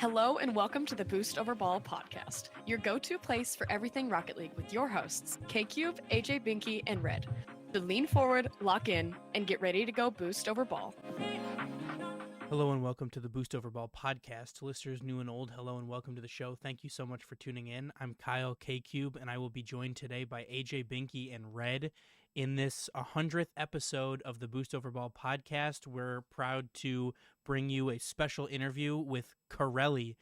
Hello and welcome to the Boost Over Ball podcast, your go-to place for everything Rocket League with your hosts, K-Cube, AJ Binky, and Red. So lean forward, lock in, and get ready to go Boost Over Ball. Hello and welcome to the Boost Over Ball podcast. To listeners new and old, hello and welcome to the show. Thank you so much for tuning in. I'm Kyle K-Cube, and I will be joined today by AJ Binky and Red. In this 100th episode of the Boost Over Ball podcast, we're proud to bring you a special interview with Corelli,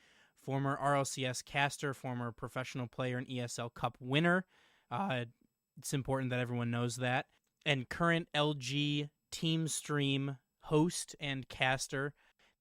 former RLCS caster, former professional player and ESL Cup winner. It's important that everyone knows that. And current LG Team Stream host and caster.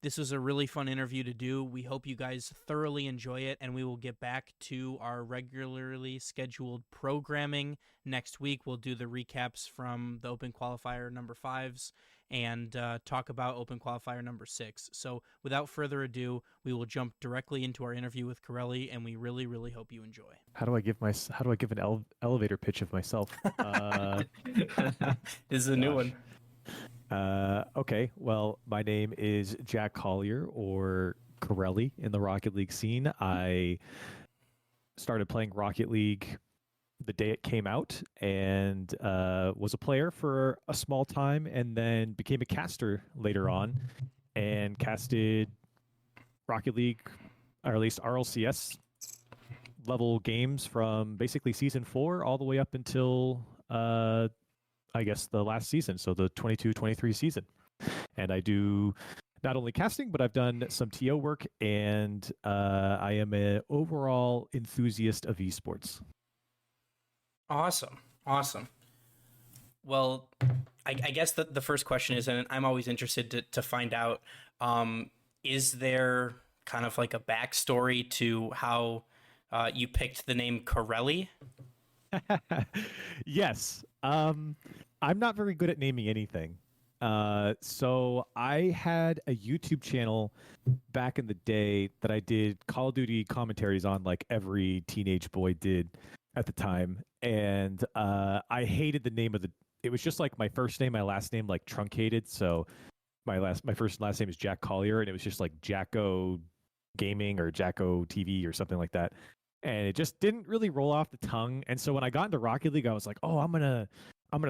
This was a really fun interview to do. We hope you guys thoroughly enjoy it, and we will get back to our regularly scheduled programming next week. We'll do the recaps from the Open Qualifier number 5s and talk about Open Qualifier number 6. So without further ado, we will jump directly into our interview with Corelli, and we really, really hope you enjoy. How do I give an elevator pitch of myself? This is a new one. Okay, well, my name is Jack Collier, or Corelli, in the Rocket League scene. I started playing Rocket League the day it came out and was a player for a small time, and then became a caster later on and casted Rocket League, or at least RLCS level games from basically season 4 all the way up until I guess the last season, so the 22-23 season. And I do not only casting, but I've done some TO work, and I am an overall enthusiast of esports. Awesome. Well, I guess the first question is, and I'm always interested to find out, is there kind of like a backstory to how you picked the name Corelli? Yes. I'm not very good at naming anything. So I had a YouTube channel back in the day that I did Call of Duty commentaries on, like every teenage boy did at the time. And I hated the name of it was just like my first name, my last name, like truncated. So my first and last name is Jack Collier, and it was just like Jacko Gaming or Jacko TV or something like that. And it just didn't really roll off the tongue. And so when I got into Rocket League, I was like, oh, I'm gonna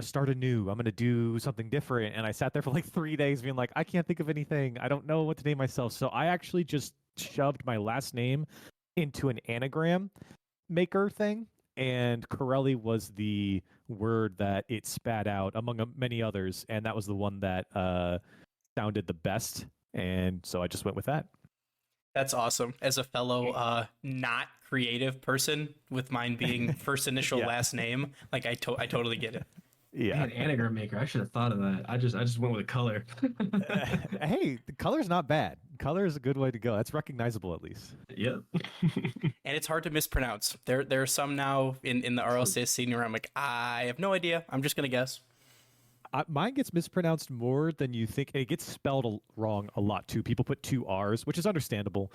start anew. I'm gonna do something different. And I sat there for like 3 days being like, I can't think of anything. I don't know what to name myself. So I actually just shoved my last name into an anagram maker thing. And Corelli was the word that it spat out among many others. And that was the one that sounded the best. And so I just went with that. That's awesome. As a fellow not creative person, with mine being first initial last name, like I totally get it. Yeah, an anagram maker. I should have thought of that. I just went with a color. Hey, the color's not bad. Color is a good way to go. That's recognizable at least. Yep. And it's hard to mispronounce. There are some now in the RLCS scene where I'm like, I have no idea. I'm just gonna guess. Mine gets mispronounced more than you think. It gets spelled wrong a lot too. People put 2 R's, which is understandable.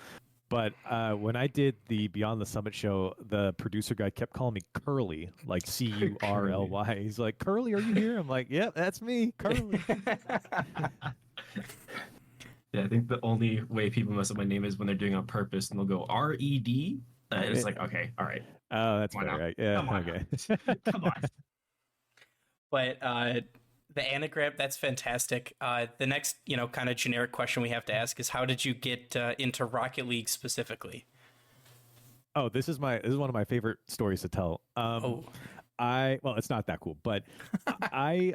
But when I did the Beyond the Summit show, the producer guy kept calling me Curly, like Curly. He's like, Curly, are you here? I'm like, yep, that's me, Curly. Yeah, I think the only way people mess up my name is when they're doing it on purpose, and they'll go R-E-D. It's like, okay, all right. Oh, that's fair, right? Yeah, okay. Come on. But the anagram, that's fantastic. The next, kind of generic question we have to ask is, how did you get into Rocket League specifically? Oh, this is one of my favorite stories to tell. Well, it's not that cool, but I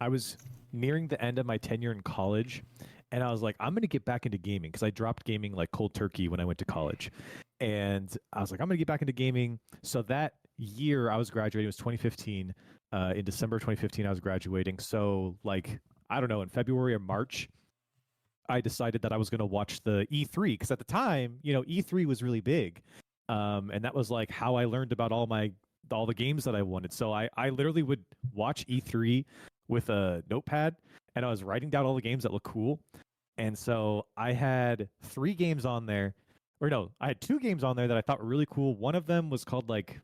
was nearing the end of my tenure in college, and I was like, I'm going to get back into gaming, because I dropped gaming like cold turkey when I went to college. And I was like, I'm going to get back into gaming. So that year I was graduating, it was 2015. In December 2015, I was graduating. So like, I don't know, in February or March, I decided that I was going to watch the E3, because at the time, E3 was really big. And that was like how I learned about all the games that I wanted. So I literally would watch E3 with a notepad, and I was writing down all the games that look cool. And so I had 3 games on there, or no, I had 2 games on there that I thought were really cool. One of them was called like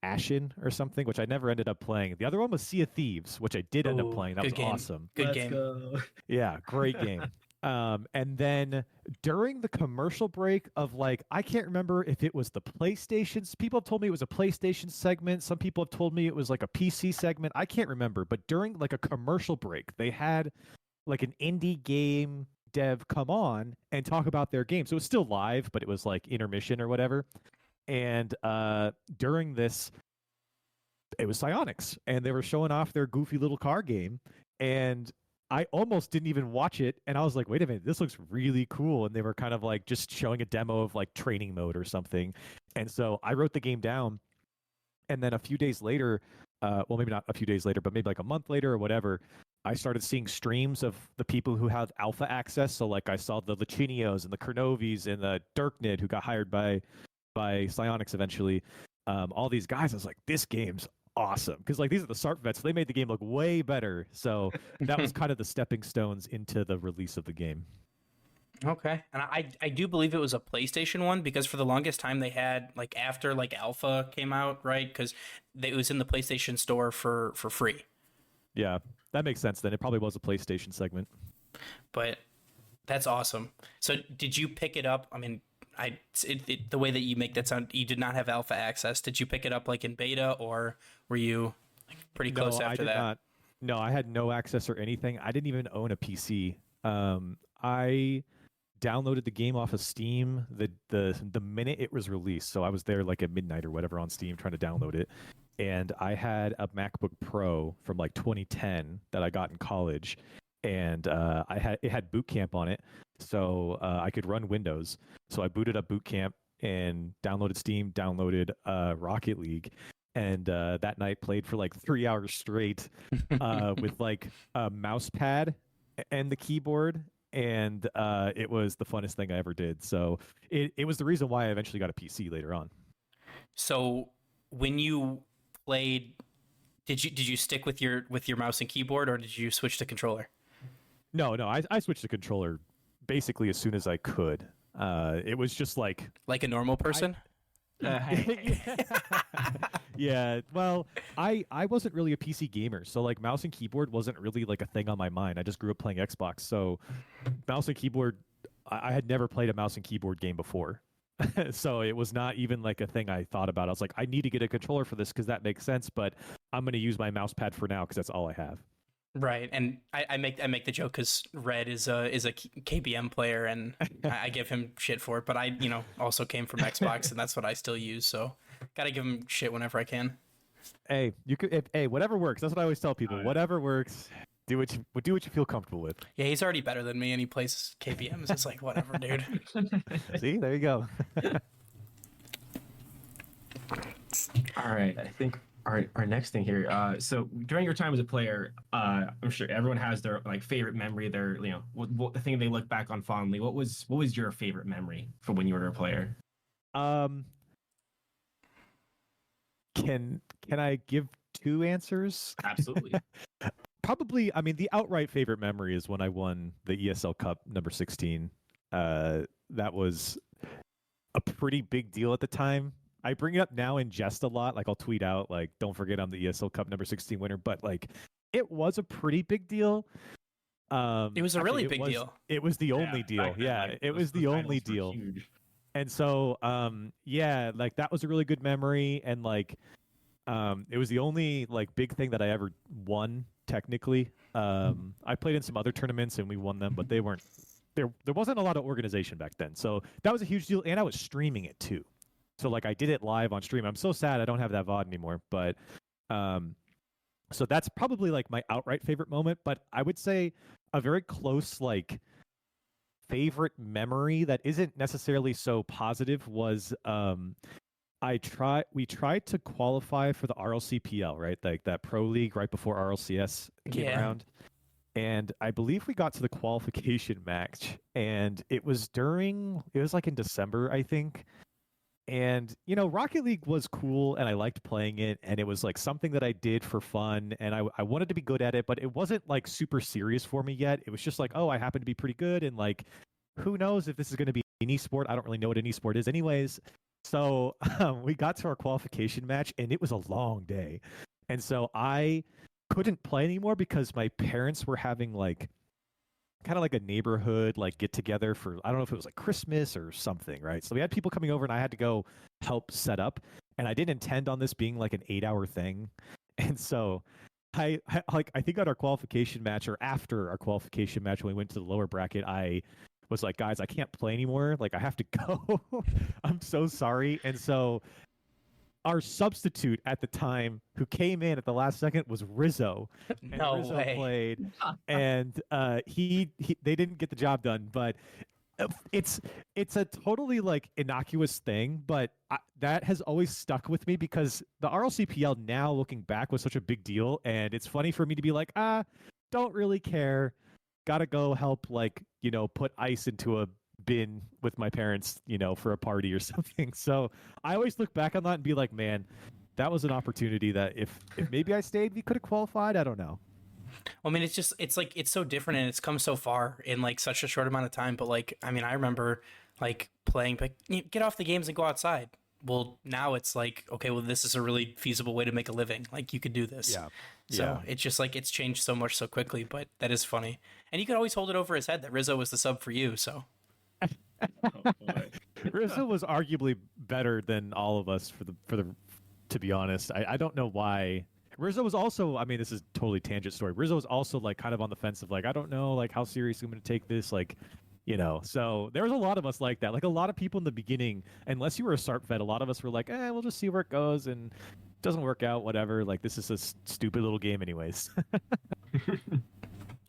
Ashen or something, which I never ended up playing. The other one was Sea of Thieves, which I did end up playing. That was game. Awesome. Good Let's game. Go. Yeah, great game. And then during the commercial break of like, I can't remember if it was the PlayStations. People have told me it was a PlayStation segment. Some people have told me it was like a PC segment. I can't remember. But during like a commercial break, they had like an indie game dev come on and talk about their game. So it was still live, but it was like intermission or whatever. And during this, it was Psyonix, and they were showing off their goofy little car game. And I almost didn't even watch it, and I was like, wait a minute, this looks really cool. And they were kind of like just showing a demo of like training mode or something. And so I wrote the game down, and then a few days later, well, maybe not a few days later, but maybe like a month later or whatever, I started seeing streams of the people who had alpha access. So like I saw the Lachinios and the Kernovis and the Dirknid who got hired by Psyonix eventually. All these guys, I was like, this game's awesome, because like these are the SARP vets. They made the game look way better. So that was kind of the stepping stones into the release of the game. Okay, and I do believe it was a PlayStation one, because for the longest time they had like after like Alpha came out, right? Because it was in the PlayStation Store for free. Yeah, that makes sense. Then it probably was a PlayStation segment. But that's awesome. So did you pick it up? I mean, the way that you make that sound, you did not have alpha access. Did you pick it up like in beta, or were you like pretty close after that? Not. No, I had no access or anything. I didn't even own a PC. I downloaded the game off of Steam the minute it was released. So I was there like at midnight or whatever on Steam trying to download it. And I had a MacBook Pro from like 2010 that I got in college, and it had Boot Camp on it, so I could run Windows. So I booted up Boot Camp and downloaded Steam, downloaded Rocket League, and that night played for like 3 hours straight with like a mouse pad and the keyboard, and it was the funnest thing I ever did. So it was the reason why I eventually got a PC later on. So when you played, did you stick with your mouse and keyboard, or did you switch to controller? No, I switched to controller basically as soon as I could. It was just like a normal person. Yeah, well, I wasn't really a PC gamer, so like mouse and keyboard wasn't really like a thing on my mind. I just grew up playing Xbox, so mouse and keyboard, I had never played a mouse and keyboard game before. So it was not even like a thing I thought about. I was like, I need to get a controller for this because that makes sense, but I'm going to use my mouse pad for now because that's all I have. Right, and I make the joke because Red is a KBM player, and I give him shit for it. But I also came from Xbox, and that's what I still use. So gotta give him shit whenever I can. Hey, whatever works. That's what I always tell people. Whatever works. Do what you feel comfortable with. Yeah, he's already better than me, and he plays KBMs. It's like whatever, dude. See, there you go. All right, I think our next thing here. So during your time as a player, I'm sure everyone has their like favorite memory. Their what the thing they look back on fondly. What was your favorite memory from when you were a player? Can I give two answers? Absolutely. Probably, I mean, the outright favorite memory is when I won the ESL Cup number 16. That was a pretty big deal at the time. I bring it up now in jest a lot. Like I'll tweet out, like, don't forget I'm the ESL Cup number 16 winner. But like, it was a pretty big deal. It was a really big deal. It was the only deal. Yeah, like, it was the only deal. Huge. And so, yeah, like that was a really good memory. And like, it was the only like big thing that I ever won. Technically, I played in some other tournaments and we won them, but they weren't there. There wasn't a lot of organization back then, so that was a huge deal. And I was streaming it too, so like I did it live on stream. I'm so sad I don't have that VOD anymore, but so that's probably like my outright favorite moment. But I would say a very close like favorite memory that isn't necessarily so positive was we tried to qualify for the RLCPL, right? Like that pro league right before RLCS came around. And I believe we got to the qualification match, and it was like in December, I think. And, Rocket League was cool and I liked playing it, and it was like something that I did for fun, and I wanted to be good at it, but it wasn't like super serious for me yet. It was just like, oh, I happen to be pretty good, and like, who knows if this is going to be an esport? I don't really know what an esport is anyways. So we got to our qualification match, and it was a long day. And so I couldn't play anymore because my parents were having like kind of like a neighborhood like get together for, I don't know if it was like Christmas or something, right? So we had people coming over and I had to go help set up, and I didn't intend on this being like an 8-hour thing. And so I think on our qualification match, or after our qualification match when we went to the lower bracket, I was like, guys, I can't play anymore. Like, I have to go. I'm so sorry. And so our substitute at the time, who came in at the last second, was Rizzo. And No Rizzo way. played, and he they didn't get the job done. But it's a totally like innocuous thing, but that has always stuck with me because the RLCPL now looking back was such a big deal, and it's funny for me to be like, don't really care. Gotta go help, like, put ice into a bin with my parents, for a party or something. So I always look back on that and be like, man, that was an opportunity that if maybe I stayed, we could have qualified. I don't know. Well, I mean, it's like it's so different and it's come so far in like such a short amount of time. But like, I mean, I remember like playing, like, get off the games and go outside. Well, now it's like, okay, well, this is a really feasible way to make a living. Like, you could do this. Yeah. So it's just like it's changed so much so quickly. But that is funny, and you could always hold it over his head that Rizzo was the sub for you. So Oh, boy. Rizzo was arguably better than all of us for the to be honest. I don't know why. Rizzo was also, I mean, this is totally tangent story. Rizzo was also like kind of on the fence of like, I don't know like how serious I'm going to take this, like, so there was a lot of us like that. Like a lot of people in the beginning, unless you were a SARP vet, a lot of us were like, we'll just see where it goes, and it doesn't work out, whatever. Like, this is a stupid little game anyways.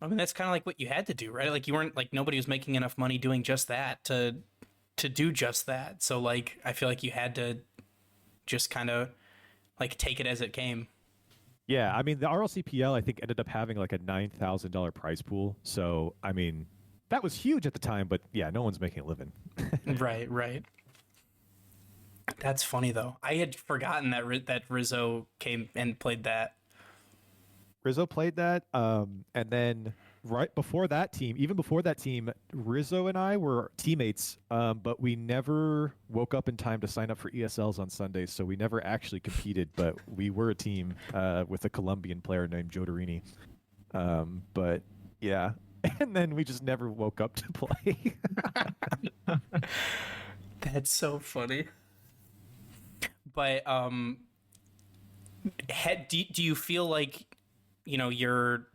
I mean, that's kind of like what you had to do, right? Like, you weren't like, nobody was making enough money doing just that to do just that. So like, I feel like you had to just kind of like take it as it came. Yeah, I mean, the RLCPL, I think, ended up having like a $9,000 prize pool. So, I mean, that was huge at the time, but yeah, no one's making a living. Right. That's funny, though. I had forgotten that Rizzo came and played that. Rizzo played that, and then right before that team, even before that team, Rizzo and I were teammates, but we never woke up in time to sign up for ESLs on Sundays, so we never actually competed, but we were a team with a Colombian player named Jodarini. But yeah, and then we just never woke up to play. That's so funny. But do you feel like, your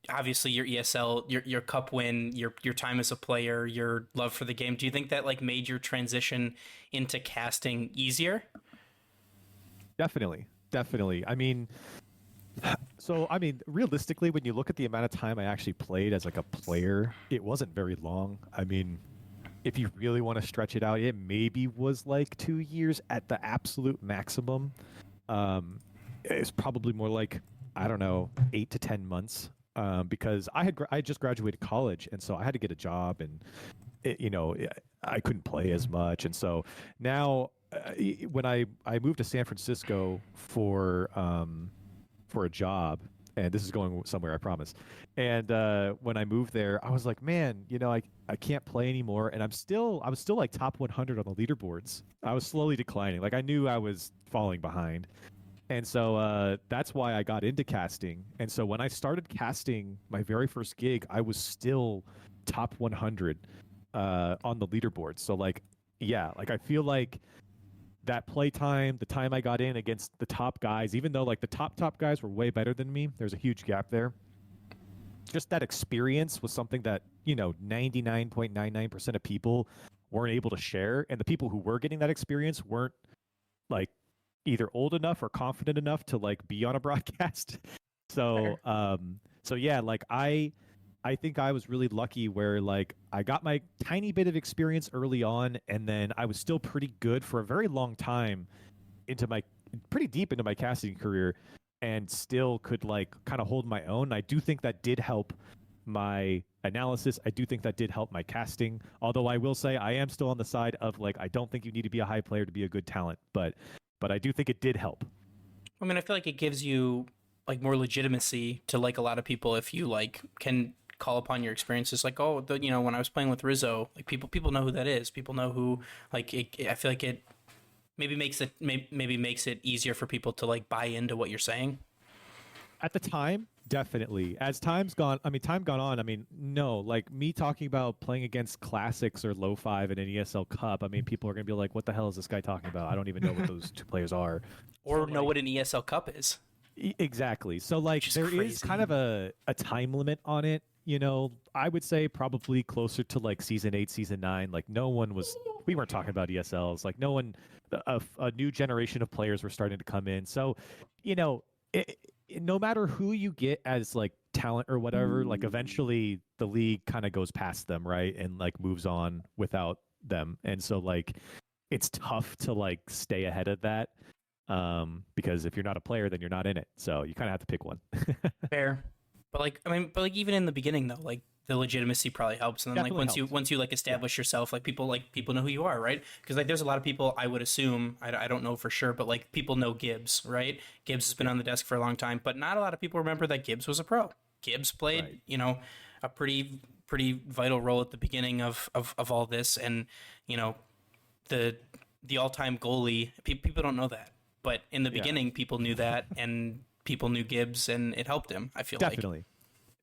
obviously your ESL, your cup win, your time as a player, your love for the game, do you think that like made your transition into casting easier? Definitely. I mean, realistically, when you look at the amount of time I actually played as like a player, it wasn't very long. I mean, if you really want to stretch it out, it maybe was like 2 years at the absolute maximum. It's probably more like, I don't know, 8 to 10 months. Because I just graduated college, and so I had to get a job, and I couldn't play as much, and so now when I moved to San Francisco for a job, and this is going somewhere, I promise. And when I moved there, I was like, man, I can't play anymore, and I was still like top 100 on the leaderboards. I was slowly declining. Like, I knew I was falling behind. And so that's why I got into casting. And so when I started casting my very first gig, I was still top 100 on the leaderboard. So like, yeah, like I feel like that play time, the time I got in against the top guys, even though like the top guys were way better than me, there's a huge gap there. Just that experience was something that, 99.99% of people weren't able to share. And the people who were getting that experience weren't like either old enough or confident enough to like be on a broadcast. So yeah, like I think I was really lucky where like I got my tiny bit of experience early on, and then I was still pretty good for a very long time pretty deep into my casting career, and still could like kind of hold my own. I do think that did help my analysis. I do think that did help my casting, although I will say I am still on the side of like, I don't think you need to be a high player to be a good talent, but I do think it did help. I mean, I feel like it gives you like more legitimacy to like a lot of people if you like can call upon your experiences. Like, oh, when I was playing with Rizzo, like people know who that is. People know who like. I feel like it maybe makes it easier for people to like buy into what you're saying. At the time, definitely. As time gone on, I mean, no, like me talking about playing against classics or low five in an ESL Cup, I mean, people are going to be like, what the hell is this guy talking about? I don't even know what those two players are. Or know what an ESL Cup is. Exactly. So like there is crazy. kind of a time limit on it. You know, I would say probably closer to like season 8, season 9. Like we weren't talking about ESLs. Like no one, a new generation of players were starting to come in. So, you know, no matter who you get as like talent or whatever, like eventually the league kind of goes past them, right? And like moves on without them. And so like it's tough to like stay ahead of that. Because if you're not a player, then you're not in it. So you kind of have to pick one. Fair. But even in the beginning though, like the legitimacy probably helps. And then Definitely like once you like establish yourself, like people know who you are, right? Because like there's a lot of people, I would assume, I don't know for sure, but like people know Gibbs, right? Gibbs has been on the desk for a long time, but not a lot of people remember that Gibbs was a pro. Gibbs played, you know, a pretty vital role at the beginning of all this, and you know, the all-time goalie. People don't know that, but in the beginning, people knew that, and people knew Gibbs, and it helped him. I feel Definitely.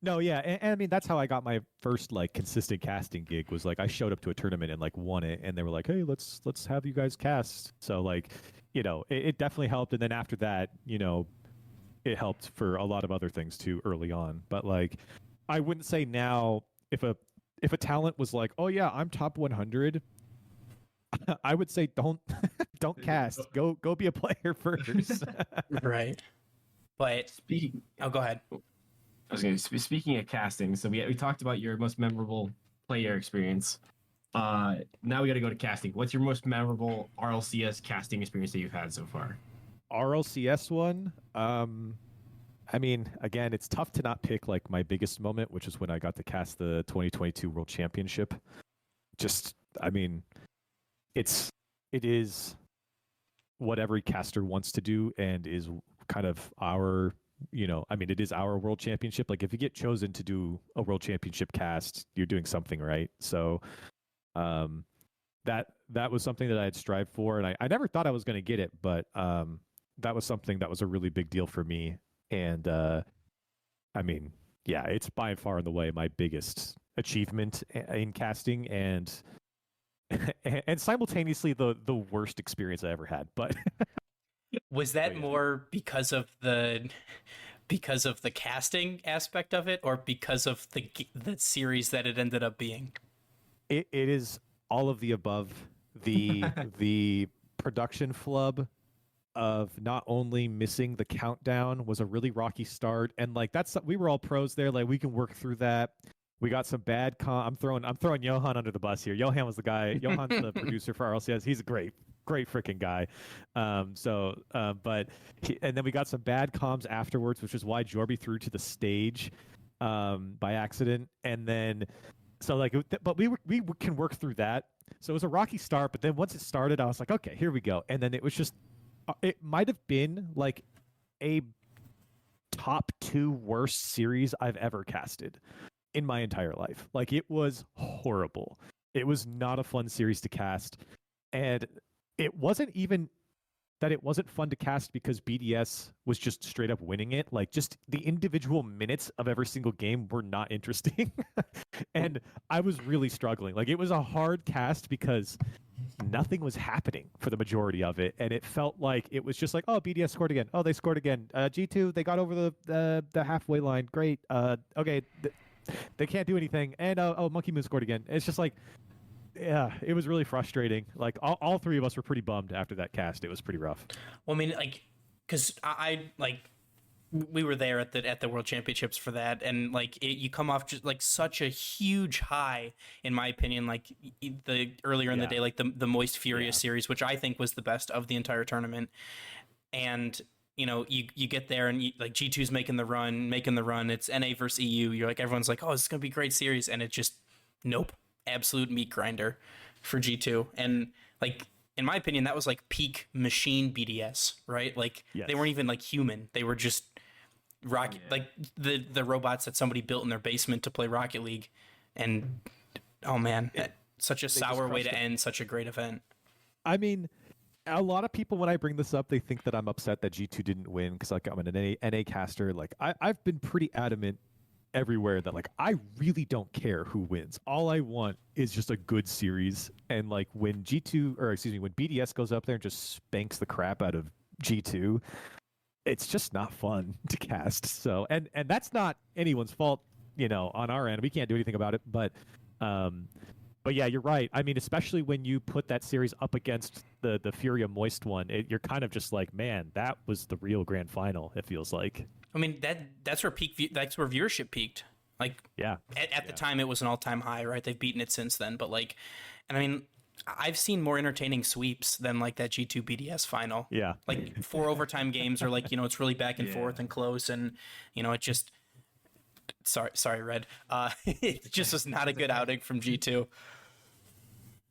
No, yeah, and I mean that's how I got my first like consistent casting gig. Was like I showed up to a tournament and like won it, and they were like, "Hey, let's have you guys cast." So like, you know, it definitely helped. And then after that, you know, it helped for a lot of other things too early on. But like, I wouldn't say now if a talent was like, "Oh yeah, I'm top 100." I would say don't cast. Go be a player first. right. But go ahead. I was going to speaking of casting. So we talked about your most memorable player experience. Now we got to go to casting. What's your most memorable RLCS casting experience that you've had so far? RLCS one. I mean, again, it's tough to not pick like my biggest moment, which is when I got to cast the 2022 World Championship. Just, I mean, it is what every caster wants to do, and is kind of our, you know, I mean, it is our World Championship. Like if you get chosen to do a World Championship cast, you're doing something right. So, that was something that I had strived for, and I never thought I was going to get it, but that was something that was a really big deal for me. And I mean, yeah, it's by far and away my biggest achievement in casting, and and simultaneously the worst experience I ever had. But was that more because of the casting aspect of it, or because of the series that it ended up being? It is all of the above. The production flub of not only missing the countdown was a really rocky start, and like we were all pros there, like we can work through that. We got some bad I'm throwing Johan under the bus here. Johan's the producer for RLCS. He's a great freaking guy. But and then we got some bad comms afterwards, which is why Jorby threw to the stage by accident. And then so like, but we can work through that. So it was a rocky start, but then once it started, I was like, okay, here we go. And then it was just, it might have been like a top 2 worst series I've ever casted in my entire life. Like it was horrible. It was not a fun series to cast. And it wasn't even that it wasn't fun to cast because BDS was just straight up winning it. Like just the individual minutes of every single game were not interesting. And I was really struggling. Like it was a hard cast because nothing was happening for the majority of it. And it felt like it was just like, oh, BDS scored again. Oh, they scored again. G2, they got over the halfway line. Great. Okay. They can't do anything. And Monkey Moon scored again. It's just like, yeah, it was really frustrating. Like all 3 of us were pretty bummed after that cast. It was pretty rough. Well, I mean, like, because I like we were there at the World Championships for that, and like you come off just like such a huge high, in my opinion. Like the earlier in the day, like the Moist Furious series, which I think was the best of the entire tournament, and you know, you get there and like G2's making the run. It's NA versus EU. You're like, everyone's like, oh, this is gonna be a great series, and it just nope. Absolute meat grinder for G2. And like in my opinion, that was like peak machine BDS, right? Like they weren't even like human. They were just like the robots that somebody built in their basement to play Rocket League. And oh man, such a sour way to end such a great event. I mean, a lot of people, when I bring this up, they think that I'm upset that G2 didn't win because like I'm an NA caster. Like I've been pretty adamant everywhere that like I really don't care who wins. All I want is just a good series. And like when when BDS goes up there and just spanks the crap out of G2, it's just not fun to cast. So and that's not anyone's fault, on our end. We can't do anything about it. But yeah, you're right. I mean, especially when you put that series up against the Furia Moist one, you're kind of just like, man, that was the real grand final. It feels like. I mean, that's where viewership peaked. Like, yeah, at the time it was an all-time high, right? They've beaten it since then, but like, and I mean, I've seen more entertaining sweeps than like that G2 BDS final. Yeah, like 4 overtime games are like, it's really back and forth and close, and it just. Sorry, Red. It just was not a good outing from G2.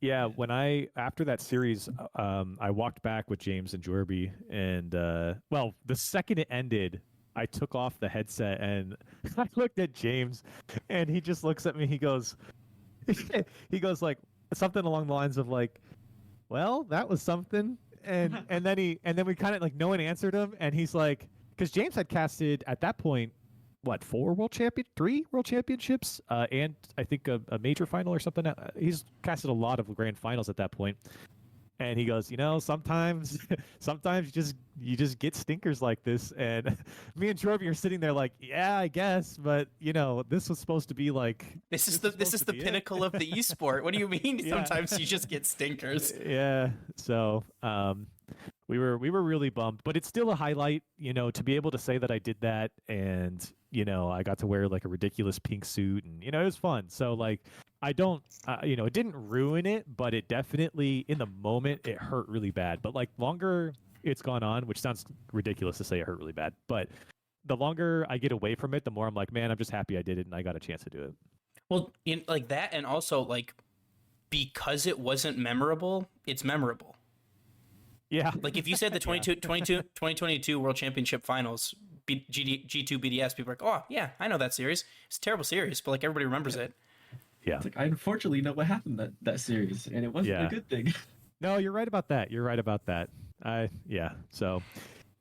Yeah, when after that series, I walked back with James and Jorby, and the second it ended, I took off the headset and I looked at James, and he just looks at me. He goes like something along the lines of like, "Well, that was something," and then we kind of like no one answered him, and he's like, because James had casted at that point. What, 3 world championships, and I think a major final or something. He's casted a lot of grand finals at that point. And he goes, sometimes you just get stinkers like this. And me and Jorby are sitting there like, yeah, I guess, but this was supposed to be like this is the pinnacle of the esport. What do you mean? Yeah. Sometimes you just get stinkers. Yeah. So we were really bummed, but it's still a highlight, to be able to say that I did that, and I got to wear like a ridiculous pink suit, and it was fun. So like I don't it didn't ruin it, but it definitely in the moment it hurt really bad. But like longer it's gone on, which sounds ridiculous to say it hurt really bad, but the longer I get away from it, the more I'm like, man, I'm just happy I did it and I got a chance to do it. Well, like that, and also like because it wasn't memorable, it's memorable. Yeah. Like if you said the 2022 World Championship Finals, G2 BDS, people are like, oh, yeah, I know that series. It's a terrible series, but like everybody remembers it. Yeah. It's like, I unfortunately know what happened that series, and it wasn't a good thing. No, you're right about that. So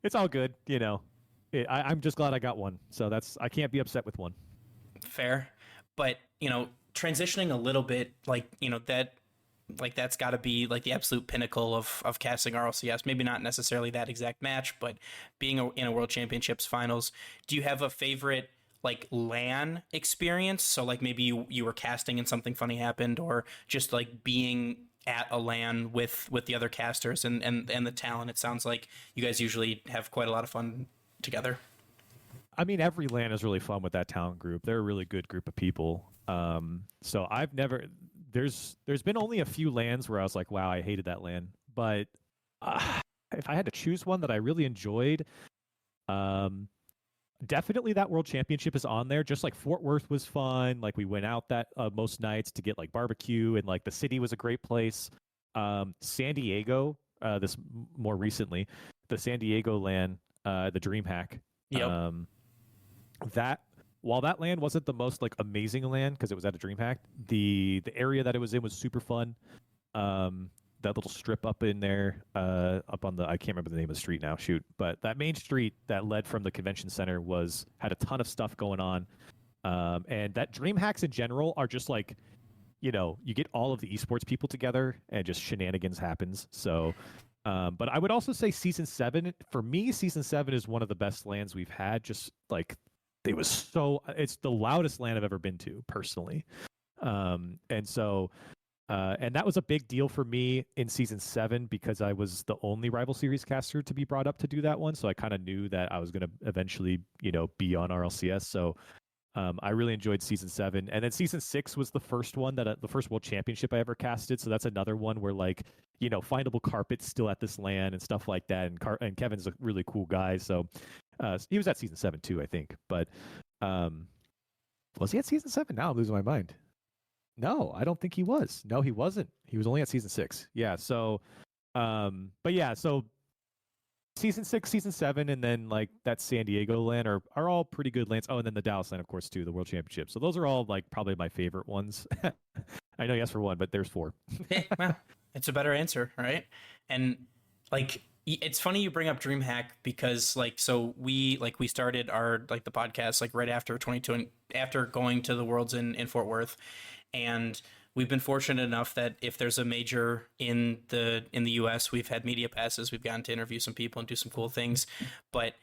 it's all good. I'm just glad I got one. So I can't be upset with one. Fair. But, transitioning a little bit, that's got to be like the absolute pinnacle of casting RLCS. Maybe not necessarily that exact match, but being in a World Championships finals. Do you have a favorite like LAN experience? So like maybe you were casting and something funny happened, or just like being at a LAN with the other casters and the talent. It sounds like you guys usually have quite a lot of fun together. I mean, every LAN is really fun with that talent group. They're a really good group of people. So I've never. There's been only a few LANs where I was like, wow, I hated that LAN. But if I had to choose one that I really enjoyed, definitely that World Championship is on there. Just like Fort Worth was fun. Like we went out that most nights to get like barbecue, and like the city was a great place. San Diego, this more recently, the San Diego LAN, the DreamHack. Yep. While that land wasn't the most like amazing land because it was at a DreamHack, the area that it was in was super fun. That little strip up in there, up on I can't remember the name of the street now. Shoot, but that main street that led from the convention center had a ton of stuff going on. And that DreamHacks in general are just like, you get all of the esports people together and just shenanigans happens. So, but I would also say season 7 for me. Season 7 is one of the best lands we've had. Just like. It's the loudest LAN I've ever been to personally. And that was a big deal for me in season 7 because I was the only rival series caster to be brought up to do that one. So I kind of knew that I was going to eventually, be on RLCS. So I really enjoyed season 7. And then season 6 was the first one the first World Championship I ever casted. So that's another one where like, findable carpets still at this LAN and stuff like that. And Kevin's a really cool guy. So he was at season 7 too, I think. But was he at season 7? Now I'm losing my mind. No, I don't think he was. No, he wasn't. He was only at season 6. Yeah. So, but yeah. So season 6, season 7, and then like that San Diego LAN are all pretty good LANs. Oh, and then the Dallas LAN, of course, too, the World Championship. So those are all like probably my favorite ones. I know you asked for one, but there's 4. Well, it's a better answer, right? And like it's funny you bring up DreamHack because we started our the podcast right after 22 after going to the Worlds in Fort Worth, and we've been fortunate enough that if there's a major in the US, we've had media passes, we've gotten to interview some people and do some cool things. But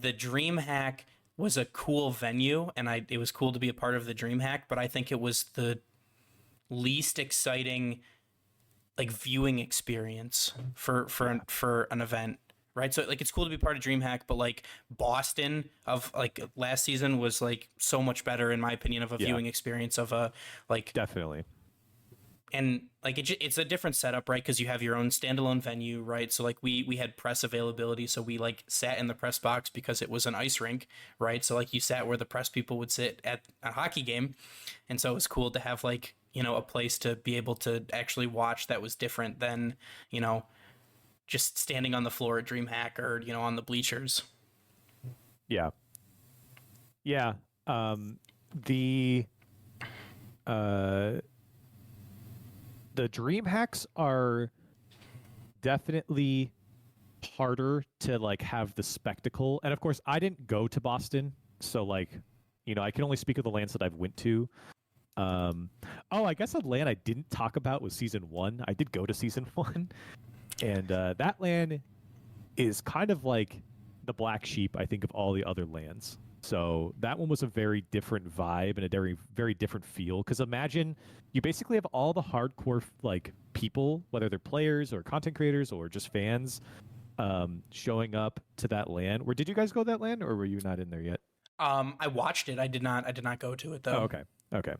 the DreamHack was a cool venue, and it was cool to be a part of the DreamHack, but I think it was the least exciting viewing experience for an event, right? So it's cool to be part of DreamHack, but Boston of last season was so much better in my opinion of a viewing experience of a Definitely. And it's a different setup, right? Because you have your own standalone venue, right? So we had press availability, so we sat in the press box because it was an ice rink, right? So you sat where the press people would sit at a hockey game, and so it was cool to have a place to be able to actually watch that was different than just standing on the floor at DreamHack or on the bleachers. Yeah. Yeah. The DreamHacks are definitely harder to have the spectacle. And of course, I didn't go to Boston, so I can only speak of the lands that I've went to. I guess a land I didn't talk about was season 1. I did go to season 1, and that land is kind of like the black sheep, I think, of all the other lands. So that one was a very different vibe and a very, very different feel. Because imagine you basically have all the hardcore people, whether they're players or content creators or just fans, showing up to that land. Did you guys go to that land, or were you not in there yet? I watched it. I did not go to it though. Oh, okay.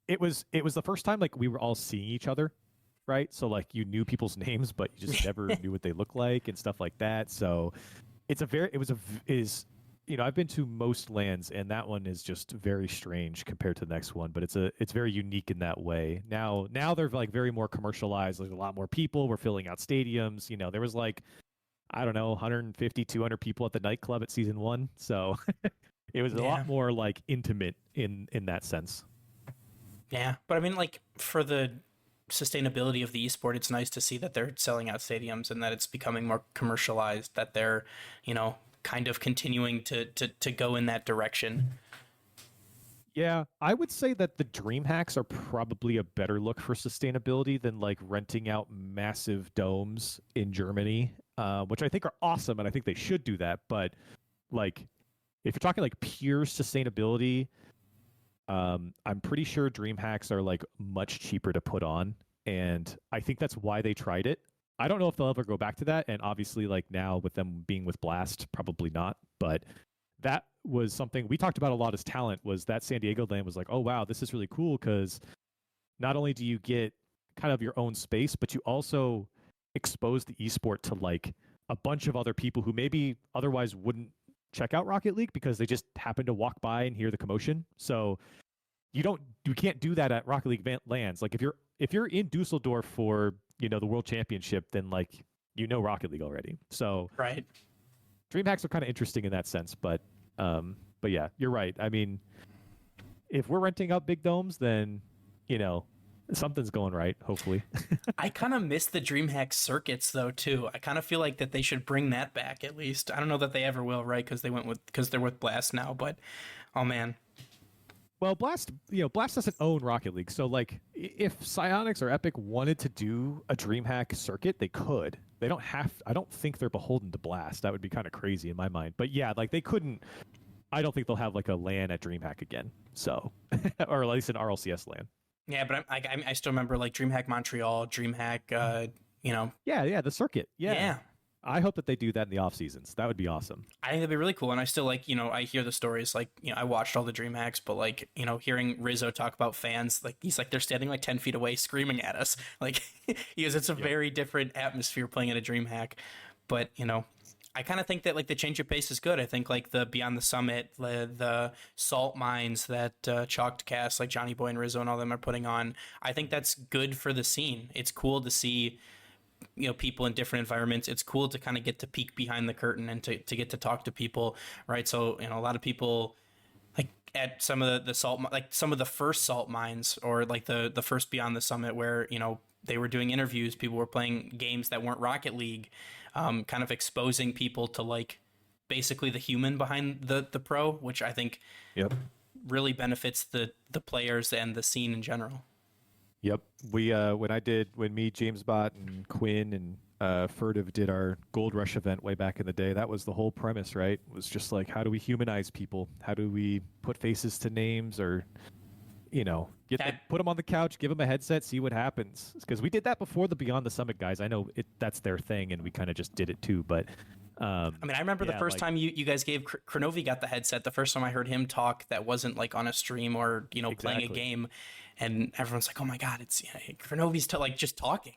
It was the first time we were all seeing each other, right? So you knew people's names, but you just never knew what they looked like and stuff like that. So I've been to most lands, and that one is just very strange compared to the next one, but it's very unique in that way. Now they're very more commercialized. There's a lot more people. We're filling out stadiums. There was I don't know, 150, 200 people at the nightclub at season 1. So it was a lot more intimate in that sense. Yeah, but I mean, for the sustainability of the esport, it's nice to see that they're selling out stadiums and that it's becoming more commercialized, that they're, kind of continuing to go in that direction. Yeah, I would say that the DreamHacks are probably a better look for sustainability than renting out massive domes in Germany, which I think are awesome, and I think they should do that. But if you're talking pure sustainability, I'm pretty sure DreamHacks are much cheaper to put on, and I think that's why they tried it. I don't know if they'll ever go back to that, and obviously now with them being with Blast, probably not. But that was something we talked about a lot as talent, was that San Diego land was oh wow, this is really cool, because not only do you get kind of your own space, but you also expose the esport to a bunch of other people who maybe otherwise wouldn't check out Rocket League because they just happen to walk by and hear the commotion. So you can't do that at Rocket League lands. If you're in Dusseldorf for the World Championship, then Rocket League already. So right, DreamHacks are kind of interesting in that sense, but yeah, you're right. I mean, if we're renting out big domes, then something's going right, hopefully. I kind of miss the DreamHack circuits though too. I kind of feel that they should bring that back at least. I don't know that they ever will, right? Because they're with Blast now. But oh man. Well, Blast doesn't own Rocket League, so if Psyonix or Epic wanted to do a DreamHack circuit, they could. They don't have. I don't think they're beholden to Blast. That would be kind of crazy in my mind. But yeah, they couldn't. I don't think they'll have a LAN at DreamHack again. So, or at least an RLCS LAN. Yeah, but I still remember DreamHack Montreal, DreamHack. Yeah, the circuit. Yeah. I hope that they do that in the off seasons. That would be awesome. I think that'd be really cool. And I still I hear the stories, I watched all the DreamHacks, but hearing Rizzo talk about fans, he's they're standing 10 feet away screaming at us. Because it's a very different atmosphere playing at a DreamHack. But, I kind of think that the change of pace is good. I think the Beyond the Summit, the salt mines that Chalked Cast, Johnny Boy and Rizzo and all them are putting on, I think that's good for the scene. It's cool to see people in different environments. It's cool to kind of get to peek behind the curtain and to get to talk to people, right? So a lot of people at some of the salt, some of the first salt mines, or the first Beyond the Summit, where they were doing interviews, people were playing games that weren't Rocket League, kind of exposing people to like basically the human behind the pro, which I think really benefits the players and the scene in general. Yep. We when me, James Bott, and Quinn and Furtive did our Gold Rush event way back in the day, that was the whole premise, right? It was just like, how do we humanize people? How do we put faces to names, or put them on the couch, give them a headset, see what happens? Because we did that before the Beyond the Summit guys. I know that's their thing, and we kind of just did it too. But I mean, I remember the first time you guys gave Kronovi got the headset. The first time I heard him talk, that wasn't like on a stream or playing a game, and everyone's like, "Oh my god, it's Kronovi's just talking."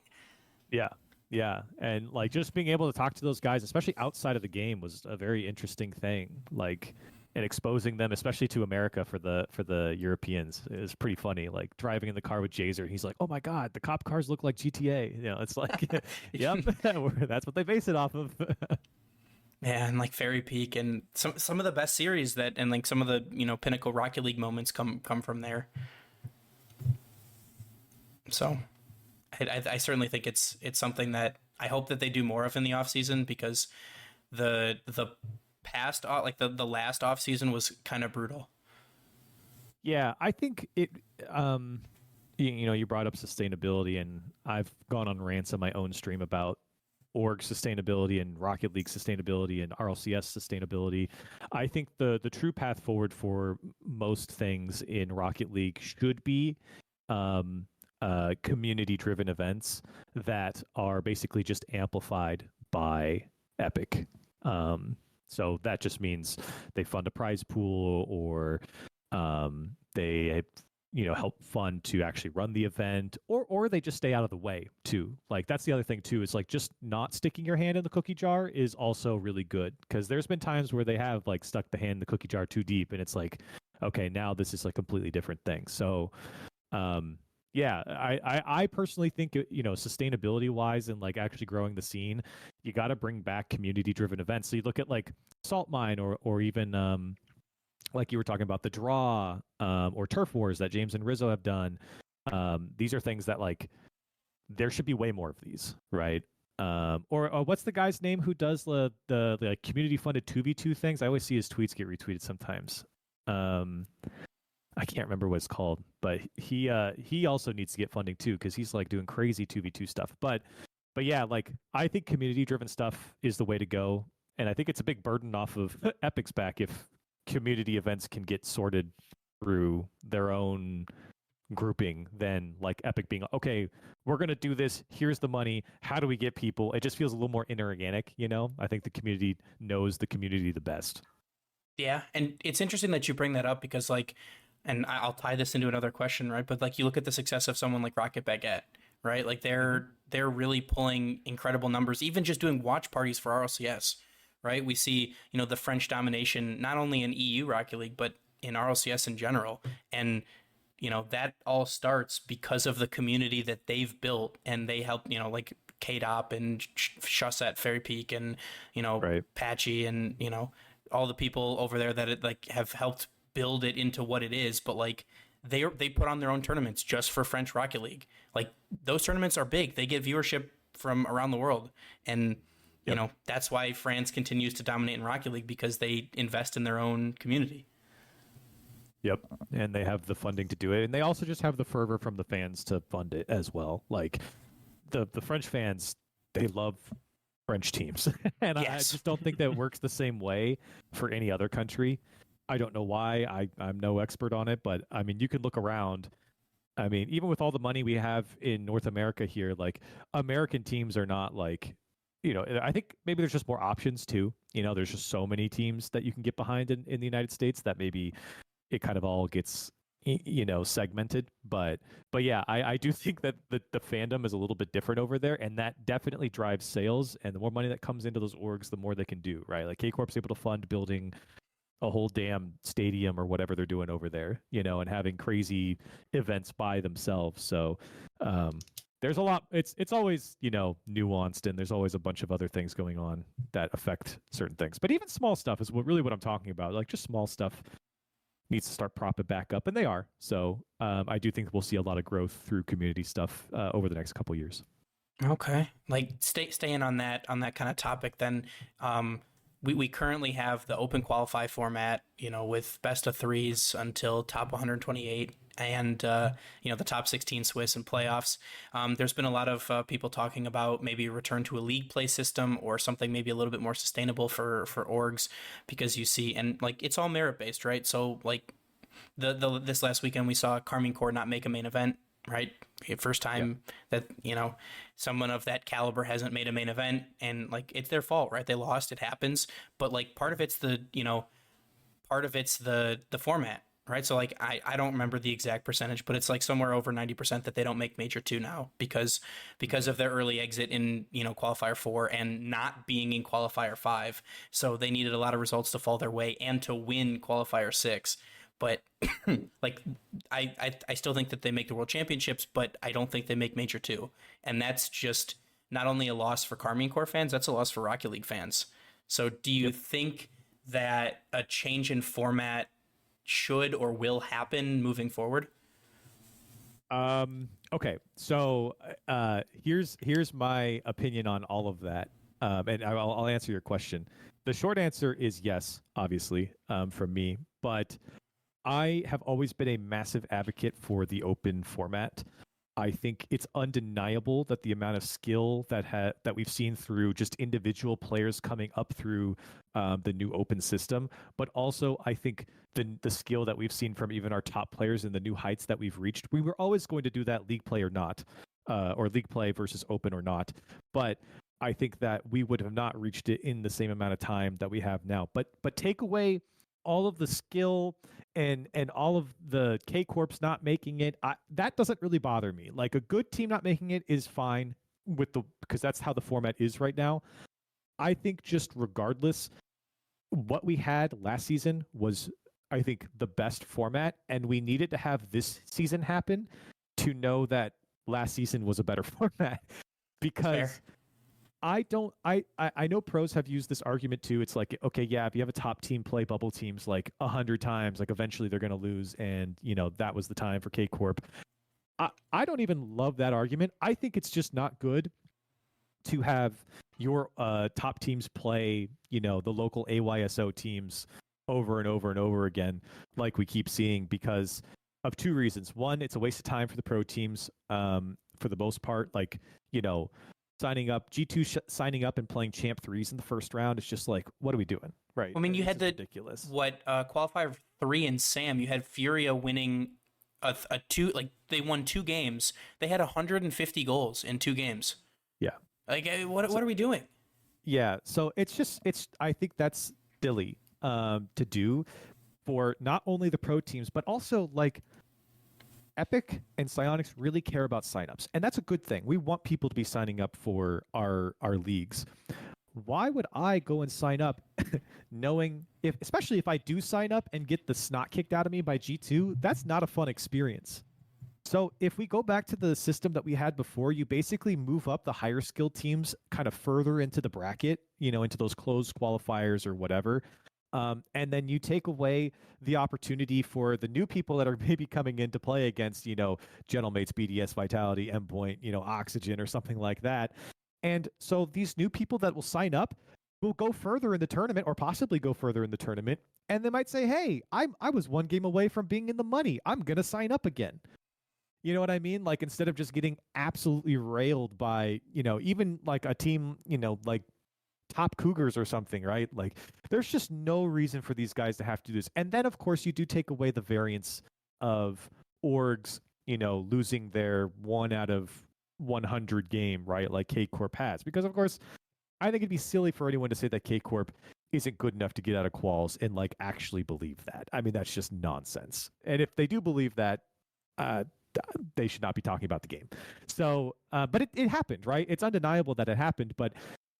Yeah, and like just being able to talk to those guys, especially outside of the game, was a very interesting thing. Like, and exposing them, especially to America for the Europeans, is pretty funny. Like driving in the car with Jazer, he's like, "Oh my god, the cop cars look like GTA." It's like, yep, that's what they base it off of. Yeah, and like Fairy Peak and some of the best series and like some of the pinnacle Rocket League moments come from there. So, I certainly think it's something that I hope that they do more of in the off season, because the past the last off season was kind of brutal. Yeah, I think it. You brought up sustainability, and I've gone on rants on my own stream about org sustainability and Rocket League sustainability and RLCS sustainability. I think the true path forward for most things in Rocket League should be community-driven events that are basically just amplified by Epic. So that just means they fund a prize pool, or they help fund to actually run the event, or they just stay out of the way too. Like that's the other thing too, is like just not sticking your hand in the cookie jar is also really good, because there's been times where they have like stuck the hand in the cookie jar too deep, and it's like, okay, now this is a completely different thing. So yeah, I personally think, sustainability wise and like actually growing the scene, you got to bring back community driven events. So you look at like Salt Mine, or even like you were talking about the Draw, or Turf Wars that James and Rizzo have done. These are things that like there should be way more of these, right? Or what's the guy's name who does the like community funded 2v2 things? I always see his tweets get retweeted sometimes. I can't remember what it's called, but he also needs to get funding too, because he's like doing crazy 2v2 stuff. But yeah, like I think community driven stuff is the way to go, and I think it's a big burden off of Epic's back if community events can get sorted through their own grouping, then like Epic being, okay, we're going to do this, here's the money, how do we get people? It just feels a little more inorganic, I think the community knows the community the best. Yeah, and it's interesting that you bring that up, because like, and I'll tie this into another question, right? But like you look at the success of someone like Rocket Baguette, right? Like they're really pulling incredible numbers, even just doing watch parties for RLCS, right? We see, the French domination, not only in EU Rocket League, but in RLCS in general. And, that all starts because of the community that they've built, and they help, like KDOP and Shusat, Fairy Peak, and, right. Patchy, and, all the people over there that like have helped build it into what it is. But like they put on their own tournaments just for French Rocket League. Like those tournaments are big. They get viewership from around the world. And, that's why France continues to dominate in Rocket League, because they invest in their own community. Yep. And they have the funding to do it. And they also just have the fervor from the fans to fund it as well. Like the French fans, they love French teams. And yes. I just don't think that works the same way for any other country. I don't know why. I'm no expert on it, but I mean, you can look around. I mean, even with all the money we have in North America here, like American teams are not like, I think maybe there's just more options too. There's just so many teams that you can get behind in the United States that maybe it kind of all gets, segmented. But yeah, I do think that the fandom is a little bit different over there, and that definitely drives sales. And the more money that comes into those orgs, the more they can do, right? Like K-Corp's able to fund building a whole damn stadium or whatever they're doing over there, and having crazy events by themselves. So there's a lot. It's always, nuanced, and there's always a bunch of other things going on that affect certain things. But even small stuff is what I'm talking about. Like just small stuff needs to start propping back up, and they are. So I do think we'll see a lot of growth through community stuff over the next couple years. Okay. Like staying on that kind of topic then, we currently have the open qualify format, with best of threes until top 128 and the top 16 Swiss and playoffs. There's been a lot of people talking about maybe a return to a league play system or something maybe a little bit more sustainable for orgs, because you see, and like it's all merit based, right? So like this last weekend we saw Carmine Corp not make a main event, right? First time that someone of that caliber hasn't made a main event, and like it's their fault, right? They lost, it happens, but like part of it's the format, right? So like I don't remember the exact percentage, but it's like somewhere over 90% that they don't make Major 2 now because of their early exit in qualifier 4 and not being in qualifier 5. So they needed a lot of results to fall their way and to win qualifier 6. But like I still think that they make the World Championships, but I don't think they make Major 2. And that's just not only a loss for Carmine Corp fans, that's a loss for Rocket League fans. So do you think that a change in format should or will happen moving forward? Okay, so here's my opinion on all of that, and I'll answer your question. The short answer is yes, obviously, from me, but I have always been a massive advocate for the open format. I think it's undeniable that the amount of skill that we've seen through just individual players coming up through the new open system, but also I think the skill that we've seen from even our top players and the new heights that we've reached. We were always going to do that league play or not, or league play versus open or not. But I think that we would have not reached it in the same amount of time that we have now. But take away all of the skill and all of the K Corps not making it, that doesn't really bother me. Like a good team not making it is fine because that's how the format is right now. I think just regardless, what we had last season was, I think, the best format, and we needed to have this season happen to know that last season was a better format. Because Fair. I know pros have used this argument too. It's like, okay, yeah, if you have a top team play bubble teams like 100 times, like eventually they're going to lose, and that was the time for K Corp. I don't even love that argument. I think it's just not good to have your top teams play, the local AYSO teams over and over and over again, like we keep seeing, because of two reasons. One, it's a waste of time for the pro teams, for the most part. Like, signing up G2 signing up and playing champ 3s in the first round. It's just like, what are we doing? Right. I mean, you had ridiculous. Qualifier 3 in Sam, you had Furia winning a 2, like they won 2 games. They had 150 goals in 2 games. Yeah. Like what are we doing? Yeah. So I think that's silly to do for not only the pro teams, but also like Epic and Psyonix really care about signups, and that's a good thing. We want people to be signing up for our leagues. Why would I go and sign up knowing, especially if I do sign up and get the snot kicked out of me by G2, that's not a fun experience. So if we go back to the system that we had before, you basically move up the higher skill teams kind of further into the bracket, into those closed qualifiers or whatever. And then you take away the opportunity for the new people that are maybe coming in to play against, Gentlemates, BDS, Vitality, Endpoint, Oxygen or something like that. And so these new people that will sign up will go further in the tournament, or possibly go further in the tournament. And they might say, hey, I was 1 game away from being in the money. I'm going to sign up again. You know what I mean? Like, instead of just getting absolutely railed by, even like a team, like Top Cougars or something, right? Like, there's just no reason for these guys to have to do this. And then, of course, you do take away the variance of orgs, losing their 1 out of 100 game, right? Like K Corp has. Because, of course, I think it'd be silly for anyone to say that K Corp isn't good enough to get out of quals and like actually believe that. I mean, that's just nonsense. And if they do believe that, they should not be talking about the game. So, but it happened, right? It's undeniable that it happened, but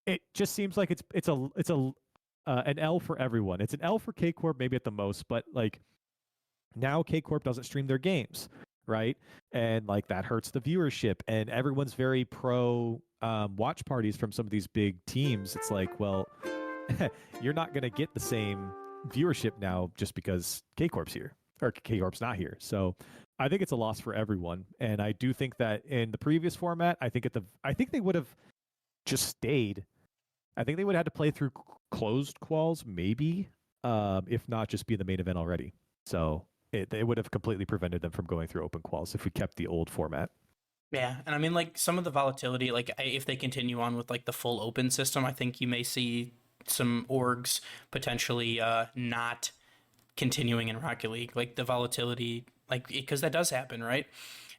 it just seems like it's an L for everyone. It's an L for K Corp maybe at the most, but like now K Corp doesn't stream their games, right? And like that hurts the viewership, and everyone's very pro watch parties from some of these big teams. It's like, well, you're not going to get the same viewership now just because K Corp's here or K Corp's not here. So I think it's a loss for everyone, and I do think that in the previous format, I think they would have just stayed. I think they would have had to play through closed quals, maybe, if not just be the main event already. So it would have completely prevented them from going through open quals if we kept the old format. Yeah, and I mean, like, some of the volatility, like, if they continue on with, like, the full open system, I think you may see some orgs potentially not continuing in Rocket League. Like, the volatility, like, because that does happen, right?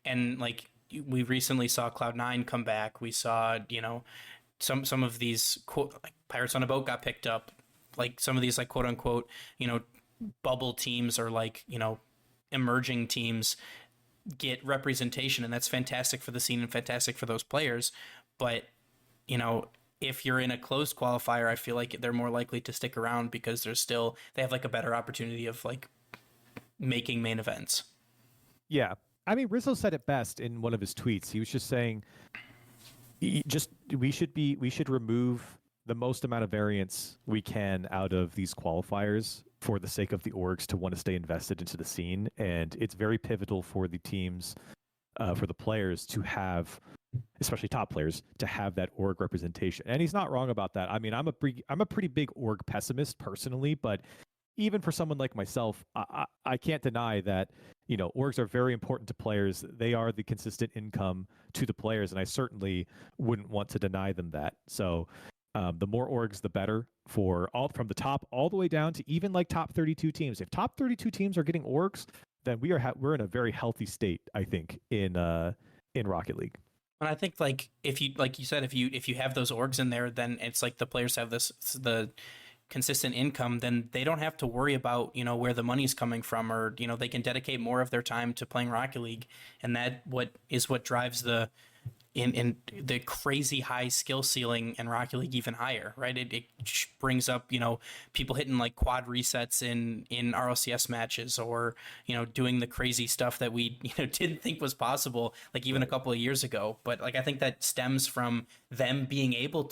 And, like, we recently saw Cloud9 come back. We saw, you know, some of these, quote, like, Pirates on a Boat got picked up. Like, some of these, like, quote unquote, you know, bubble teams or, like, you know, emerging teams get representation, and that's fantastic for the scene and fantastic for those players. But, you know, if you're in a closed qualifier, I feel like they're more likely to stick around because they have like a better opportunity of like making main events. Yeah. I mean, Rizzo said it best in one of his tweets. He was just saying we should remove the most amount of variance we can out of these qualifiers for the sake of the orgs to want to stay invested into the scene. And it's very pivotal for the teams, for the players to have, especially top players, to have that org representation. And he's not wrong about that. I mean, I'm a pretty big org pessimist personally, but even for someone like myself, I can't deny that, you know, orgs are very important to players. They are the consistent income to the players, and I certainly wouldn't want to deny them that. So the more orgs, the better for all, from the top all the way down to even like top 32 teams. If top 32 teams are getting orgs, then we're in a very healthy state, I think, in Rocket League. And I think, like, if you, like you said, if you have those orgs in there, then it's like the players have the consistent income, then they don't have to worry about, you know, where the money's coming from, or, you know, they can dedicate more of their time to playing Rocket League, and that what drives the in the crazy high skill ceiling in Rocket League even higher, right? It brings up, you know, people hitting like quad resets in RLCS matches, or, you know, doing the crazy stuff that we, you know, didn't think was possible, like even a couple of years ago. But like, I think that stems from them being able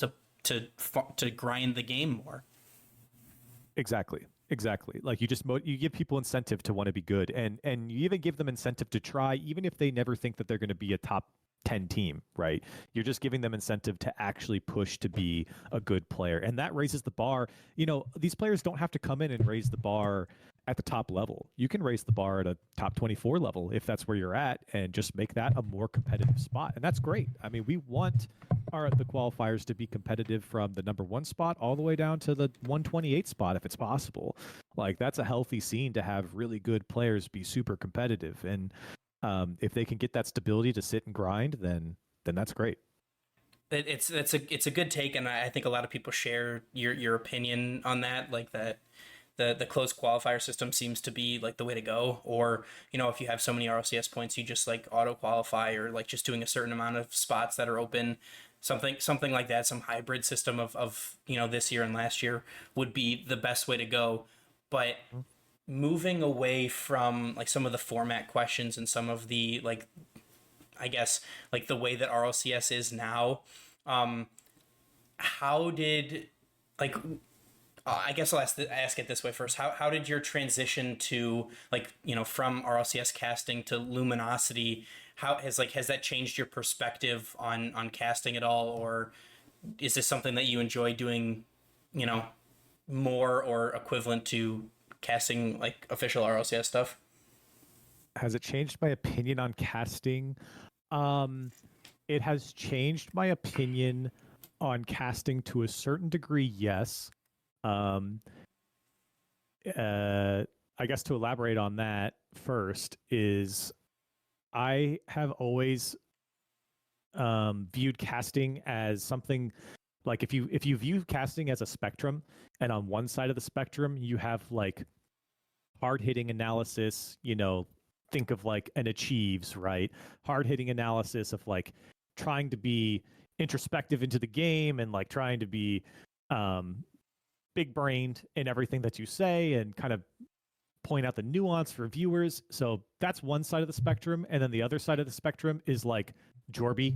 to grind the game more. Exactly. Like, you give people incentive to want to be good, and you even give them incentive to try, even if they never think that they're going to be a top 10 team, right? You're just giving them incentive to actually push to be a good player, and that raises the bar. You know, these players don't have to come in and raise the bar at the top level. You can raise the bar at a top 24 level if that's where you're at, and just make that a more competitive spot, and that's great. I mean, we want the qualifiers to be competitive from the number 1 spot all the way down to the 128 spot if it's possible. Like, that's a healthy scene to have really good players be super competitive, and if they can get that stability to sit and grind, then that's great. It's a good take, and I think a lot of people share your opinion on that. Like, that the closed qualifier system seems to be like the way to go. Or, you know, if you have so many RLCS points, you just like auto qualify, or like just doing a certain amount of spots that are open. Something like that. Some hybrid system of you know, this year and last year would be the best way to go. But moving away from like some of the format questions and some of the, like, I guess, like the way that RLCS is now, how did, like, I guess I'll ask it this way first. How did your transition to, like, you know, from RLCS casting to Luminosity, has that changed your perspective on casting at all? Or is this something that you enjoy doing, you know, more or equivalent to casting like official RLCS stuff? Has it changed my opinion on casting? It has changed my opinion on casting to a certain degree, yes. I guess to elaborate on that first is, I have always viewed casting as something like, if you view casting as a spectrum, and on one side of the spectrum you have like hard hitting analysis, you know, think of like an Achieves, right? Hard hitting analysis of like trying to be introspective into the game, and like trying to be big brained in everything that you say, and kind of point out the nuance for viewers. So that's one side of the spectrum. And then the other side of the spectrum is like Jorby,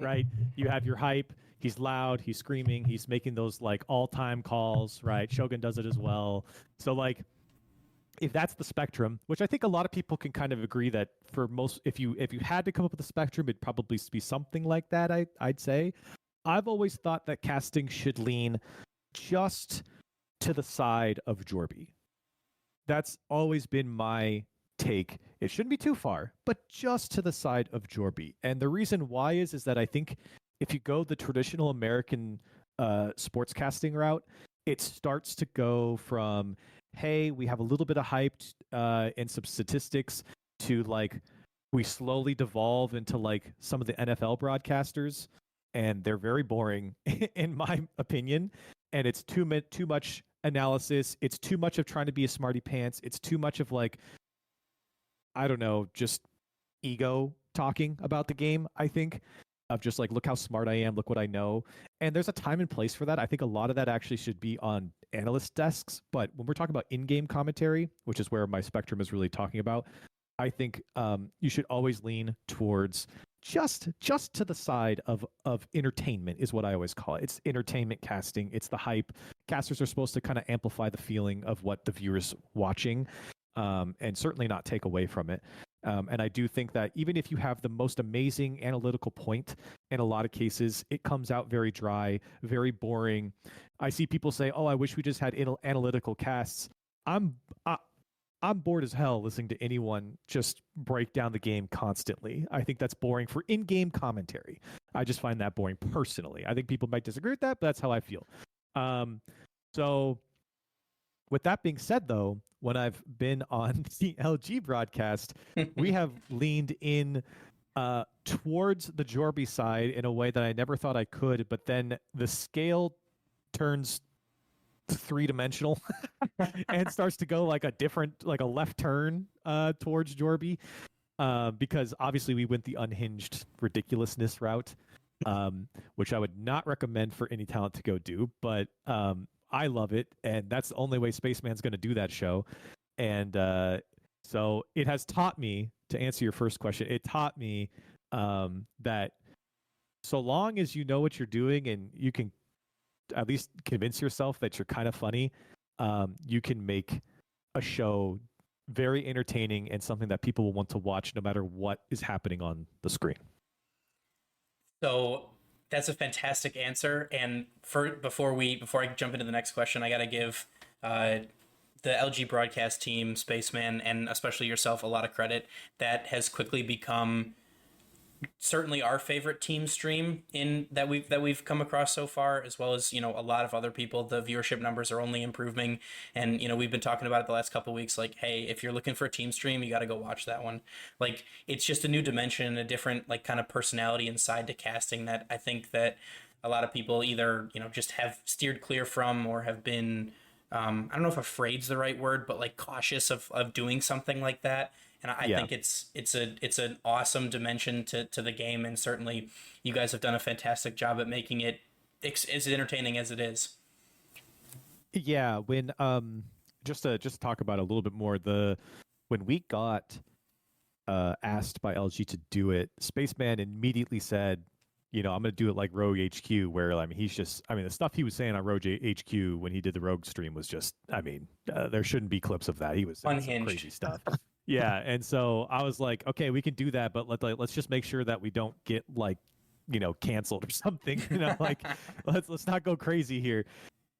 right? You have your hype. He's loud, he's screaming, he's making those like all-time calls, right? Shogun does it as well. So like, if that's the spectrum, which I think a lot of people can kind of agree that for most, if you had to come up with a spectrum, it'd probably be something like that. I'd say. I've always thought that casting should lean just to the side of Jorby. That's always been my take. It shouldn't be too far, but just to the side of Jorby. And the reason why is that I think if you go the traditional American sports casting route, it starts to go from, hey, we have a little bit of hype and some statistics, to like we slowly devolve into like some of the NFL broadcasters, and they're very boring in my opinion. And it's too much analysis. It's too much of trying to be a smarty pants. It's too much of like, I don't know, just ego talking about the game, I think, of just like, look how smart I am, look what I know. And there's a time and place for that. I think a lot of that actually should be on analyst desks. But when we're talking about in-game commentary, which is where my spectrum is really talking about, I think you should always lean towards just to the side of entertainment is what I always call it. It's entertainment casting. It's the hype. Casters are supposed to kind of amplify the feeling of what the viewer's watching, and certainly not take away from it. And I do think that even if you have the most amazing analytical point, in a lot of cases, it comes out very dry, very boring. I see people say, oh, I wish we just had analytical casts. I'm bored as hell listening to anyone just break down the game constantly. I think that's boring for in-game commentary. I just find that boring personally. I think people might disagree with that, but that's how I feel. So with that being said, though, when I've been on the LG broadcast, we have leaned in towards the Jorby side in a way that I never thought I could, but then the scale turns three-dimensional and starts to go like a left turn towards Jorby, because obviously we went the unhinged ridiculousness route, which I would not recommend for any talent to go do, but I love it, and that's the only way Spaceman's going to do that show. And so it has taught me, to answer your first question, it taught me that so long as you know what you're doing and you can at least convince yourself that you're kind of funny, you can make a show very entertaining and something that people will want to watch no matter what is happening on the screen. So that's a fantastic answer. And before I jump into the next question, I got to give the LG broadcast team, Spaceman, and especially yourself, a lot of credit. That has quickly become certainly our favorite team stream that we've come across so far, as well as, a lot of other people. The viewership numbers are only improving, and we've been talking about it the last couple of weeks, like, hey, if you're looking for a team stream, you got to go watch that one. Like, it's just a new dimension, a different like kind of personality and side to casting that I think that a lot of people either just have steered clear from, or have been I don't know if afraid's the right word, but like cautious of doing something like that. And I think it's an awesome dimension to the game, and certainly you guys have done a fantastic job at making it as entertaining as it is. Yeah, when just to talk about it a little bit more, when we got asked by LG to do it, Spaceman immediately said, I'm going to do it like Rogue HQ, where the stuff he was saying on Rogue HQ when he did the Rogue stream was just, there shouldn't be clips of that. He was saying some crazy stuff. Yeah, and so I was like, okay, we can do that, but let's just make sure that we don't get canceled or something. Let's not go crazy here.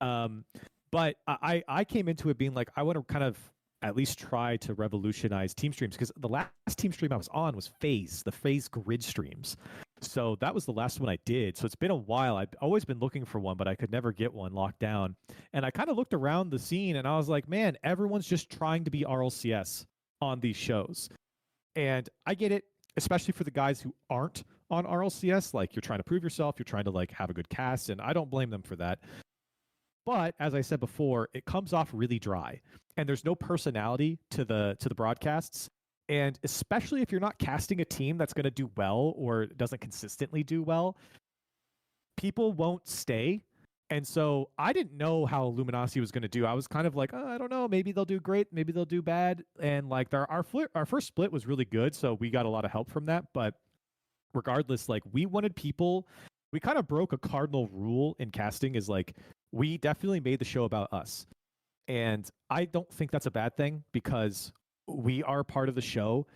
But I came into it being like, I want to kind of at least try to revolutionize team streams, because the last team stream I was on was the FaZe grid streams. So that was the last one I did. So it's been a while. I've always been looking for one, but I could never get one locked down. And I kind of looked around the scene and I was like, man, everyone's just trying to be RLCS on these shows. And I get it, especially for the guys who aren't on RLCS. Like, you're trying to prove yourself, you're trying to like have a good cast, and I don't blame them for that. But as I said before, it comes off really dry, and there's no personality to the broadcasts. And especially if you're not casting a team that's going to do well or doesn't consistently do well, people won't stay. And so I didn't know how Luminosity was going to do. I was kind of like, I don't know, maybe they'll do great, maybe they'll do bad. And like our first split was really good, so we got a lot of help from that. But regardless, like, we kind of broke a cardinal rule in casting, is like, we definitely made the show about us. And I don't think that's a bad thing because we are part of the show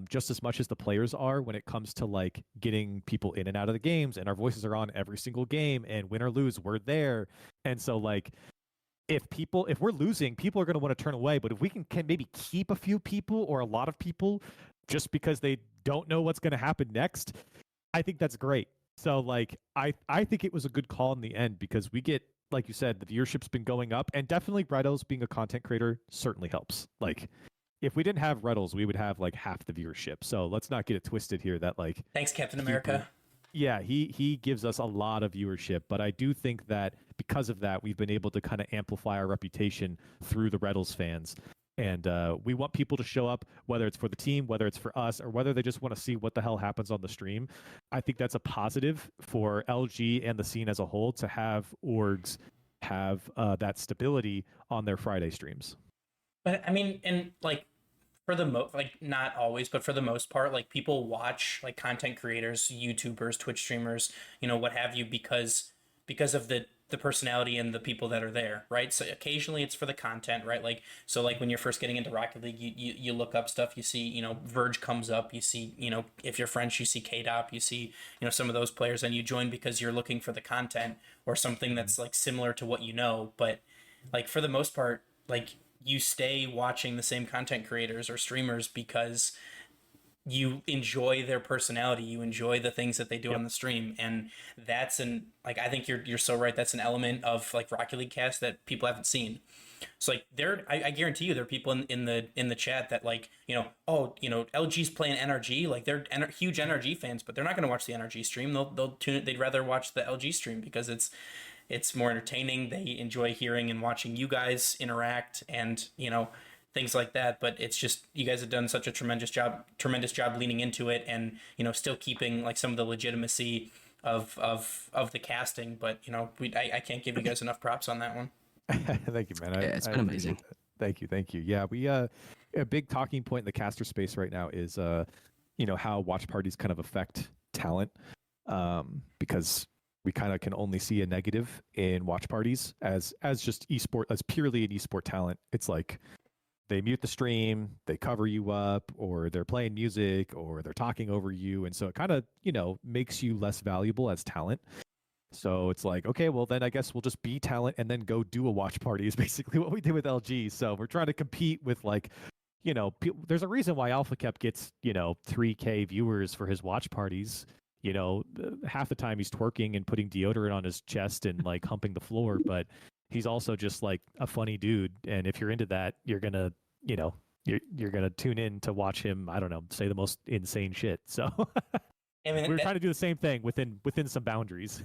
just as much as the players are when it comes to like getting people in and out of the games, and our voices are on every single game, and win or lose, we're there. And so like if we're losing, people are going to want to turn away. But if we can maybe keep a few people or a lot of people just because they don't know what's going to happen next, I think that's great. So like I think it was a good call in the end because we get, like you said, the viewership's been going up, and definitely Reddles being a content creator certainly helps. Like if we didn't have Reddles, we would have like half the viewership. So let's not get it twisted here that like thanks Captain America. Yeah, he gives us a lot of viewership, but I do think that because of that, we've been able to kind of amplify our reputation through the Reddles fans. And we want people to show up, whether it's for the team, whether it's for us, or whether they just want to see what the hell happens on the stream. I think that's a positive for LG and the scene as a whole to have orgs have that stability on their Friday streams. But I mean, and like for the like not always, but for the most part, like people watch like content creators, YouTubers, Twitch streamers, what have you, because of the personality and the people that are there, right? So occasionally it's for the content, right? Like, so like when you're first getting into Rocket League, you look up stuff, you see, Verge comes up, you see, if you're French, you see K-Dop, you see, some of those players, and you join because you're looking for the content or something that's like similar to what but like for the most part, like you stay watching the same content creators or streamers because you enjoy their personality, you enjoy the things that they do on the stream, and that's I think you're so right. That's an element of like Rocket League cast that people haven't seen. So like I guarantee you there are people in the chat that like LG's playing NRG, like they're huge NRG fans, but they're not going to watch the NRG stream. They'll tune it. They'd rather watch the LG stream because it's more entertaining. They enjoy hearing and watching you guys interact and things like that. But it's just, you guys have done such a tremendous job leaning into it, and still keeping like some of the legitimacy of the casting. But I can't give you guys enough props on that one. Thank you, man. It's been amazing. Thank you. Yeah, we a big talking point in the caster space right now is how watch parties kind of affect talent, because we kind of can only see a negative in watch parties as just esport, as purely an esport talent. It's like they mute the stream, they cover you up, or they're playing music, or they're talking over you. And so it kind of, makes you less valuable as talent. So it's like, okay, well, then I guess we'll just be talent and then go do a watch party is basically what we did with LG. So we're trying to compete with like, there's a reason why Alpha Kept gets, 3K viewers for his watch parties. Half the time he's twerking and putting deodorant on his chest and like humping the floor, but he's also just like a funny dude. And if you're into that, you're gonna, you're gonna tune in to watch him, I don't know, say the most insane shit. So I mean, we're trying to do the same thing within some boundaries.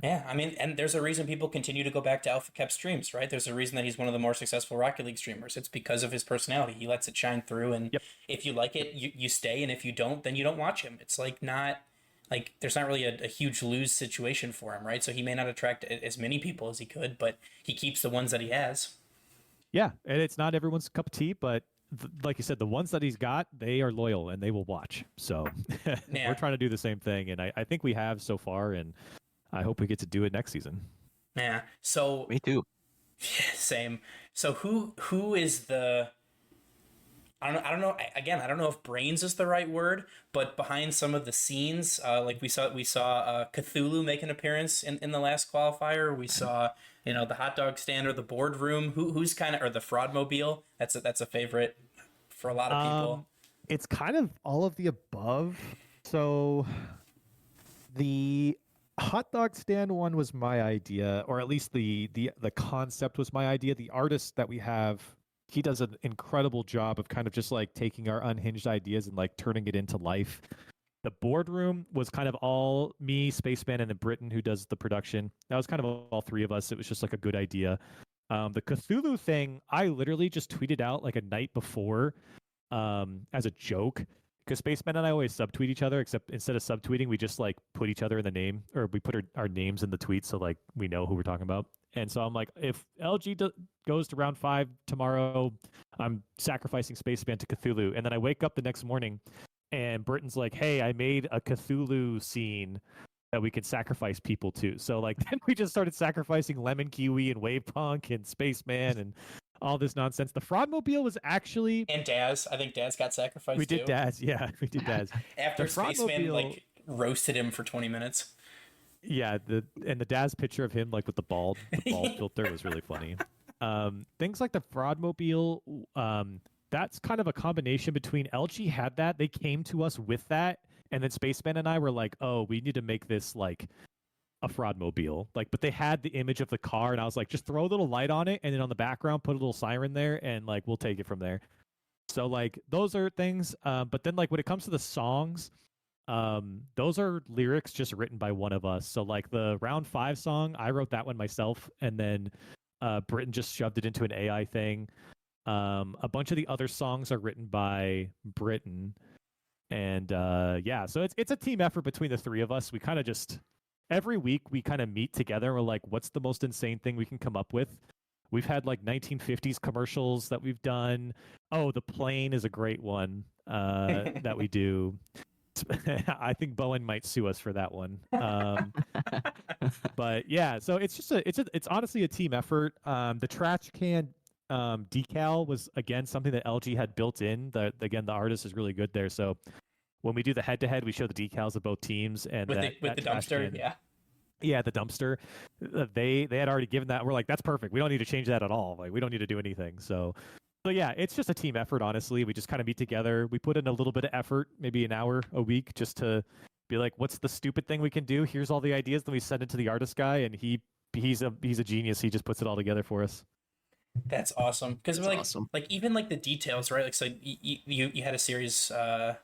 Yeah, I mean, and there's a reason people continue to go back to Alpha Kept streams, right? There's a reason that he's one of the more successful Rocket League streamers. It's because of his personality. He lets it shine through, and if you like it, you stay, and if you don't, then you don't watch him. It's like not like there's not really a huge lose situation for him, right? So he may not attract as many people as he could, but he keeps the ones that he has. Yeah, and it's not everyone's cup of tea, but like you said, the ones that he's got, they are loyal and they will watch. So we're trying to do the same thing, and I think we have so far, and I hope we get to do it next season. Yeah. So me too. Same. So who is the? I don't know. Again, I don't know if brains is the right word, but behind some of the scenes, like we saw Cthulhu make an appearance in the last qualifier. We saw the hot dog stand or the boardroom. Who's kind of, or the fraud mobile. That's a favorite for a lot of people. It's kind of all of the above. So the hot dog stand one was my idea, or at least the concept was my idea. The artist that we have, he does an incredible job of kind of just like taking our unhinged ideas and like turning it into life. The boardroom was kind of all me, Spaceman, and then Britain, who does the production. That was kind of all three of us. It was just like a good idea. The Cthulhu thing, I literally just tweeted out like a night before as a joke, because Spaceman and I always subtweet each other, except instead of subtweeting, we just like put each other in the name, or we put our names in the tweet so like we know who we're talking about. And so I'm like, if LG goes to round 5 tomorrow, I'm sacrificing Spaceman to Cthulhu. And then I wake up the next morning and Britain's like, hey, I made a Cthulhu scene that we can sacrifice people to. So like then we just started sacrificing Lemon Kiwi and Wave Punk and Spaceman and all this nonsense. The Fraudmobile was actually And Daz, I think Daz got sacrificed. we did too. Daz, yeah, we did Daz. After The Spaceman Fraudmobile- like roasted him for 20 minutes. Yeah, the Daz picture of him like with the bald filter was really funny. Things like the Fraudmobile, that's kind of a combination between LG had that, they came to us with that, and then Spaceman and I were like, oh, we need to make this like a Fraudmobile. Like, but they had the image of the car, and I was like, just throw a little light on it, and then on the background put a little siren there, and like we'll take it from there. So like those are things. But then like when it comes to the songs, those are lyrics just written by one of us. So like the Round 5 song, I wrote that one myself, and then Britton just shoved it into an AI thing. A bunch of the other songs are written by Britton, and yeah, so it's a team effort between the three of us. We kind of just every week we kind of meet together, and we're like, what's the most insane thing we can come up with? We've had like 1950s commercials that we've done. Oh, the plane is a great one that we do. I think Bowen might sue us for that one. But yeah, so it's just it's honestly a team effort. The trash can decal was again something that LG had built in. The artist is really good there. So when we do the head to head, we show the decals of both teams and With that the trash dumpster, can- yeah. Yeah, the dumpster. They had already given that. We're like, that's perfect. We don't need to change that at all. Like we don't need to do anything. So yeah, it's just a team effort, honestly. We just kind of meet together. We put in a little bit of effort, maybe an hour a week, just to be like, what's the stupid thing we can do? Here's all the ideas. Then we send it to the artist guy, and he's a genius. He just puts it all together for us. That's awesome. Because That's like awesome. like even like the details, right? Like so you had a series. I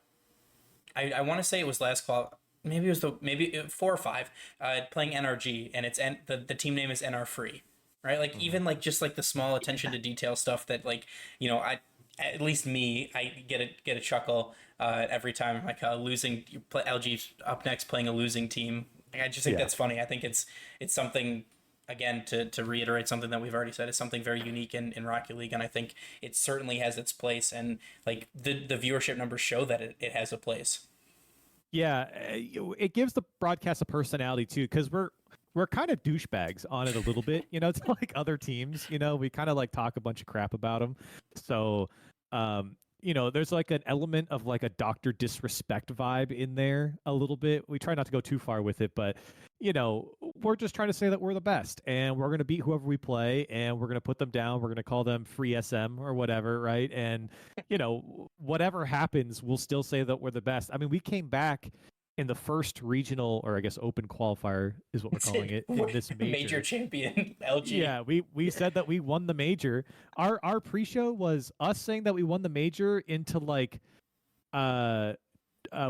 want to say it was last call. Maybe it was 4 or 5. Playing NRG, and it's the team name is NR Free. Right, like even like just like the small attention to detail stuff that like at least me I get a chuckle every time like losing LG up next playing a losing team. I just think that's funny. I think it's something again to reiterate something that we've already said is something very unique in Rocket League, and I think it certainly has its place, and like the viewership numbers show that it has a place. Yeah, it gives the broadcast a personality too, because we're kind of douchebags on it a little bit, to like other teams. We kind of like talk a bunch of crap about them. So, there's like an element of like a Dr. Disrespect vibe in there a little bit. We try not to go too far with it, but we're just trying to say that we're the best, and we're going to beat whoever we play, and we're going to put them down. We're going to call them free SM or whatever, right? And whatever happens, we'll still say that we're the best. I mean, we came back in the first regional, or I guess open qualifier is what we're calling it, in this major champion LG. Yeah, we said that we won the major. Our pre-show was us saying that we won the major into like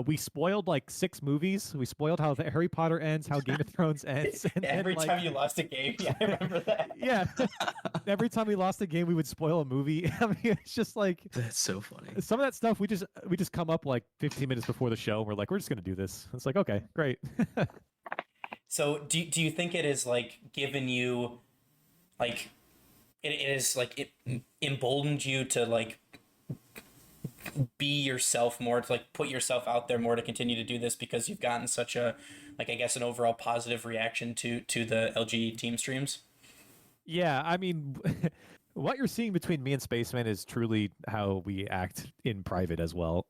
we spoiled like 6 movies. We spoiled how the Harry Potter ends, how Game of Thrones ends. And every then, time you lost a game, yeah, I remember that. Yeah. Every time we lost a game, we would spoil a movie. I mean, it's just like That's so funny. some of that stuff we just come up like 15 minutes before the show, and we're like, we're just gonna do this. It's like, okay, great. So do you think it is like given you like it is like it emboldened you to like be yourself more, to like put yourself out there more, to continue to do this because you've gotten such a like I guess an overall positive reaction to the LG team streams? Yeah, I mean, what you're seeing between me and Spaceman is truly how we act in private as well.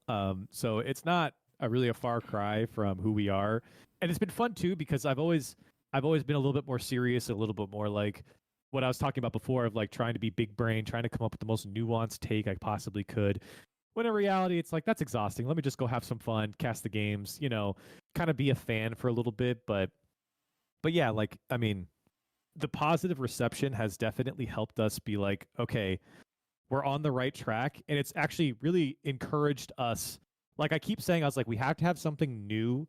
So it's not really a far cry from who we are, and it's been fun too because I've always been a little bit more serious, a little bit more like what I was talking about before of like trying to be big brain, trying to come up with the most nuanced take I possibly could. When in reality, it's like, that's exhausting. Let me just go have some fun, cast the games, kind of be a fan for a little bit. But yeah, like, I mean, the positive reception has definitely helped us be like, okay, we're on the right track. And it's actually really encouraged us. Like I keep saying, I was like, we have to have something new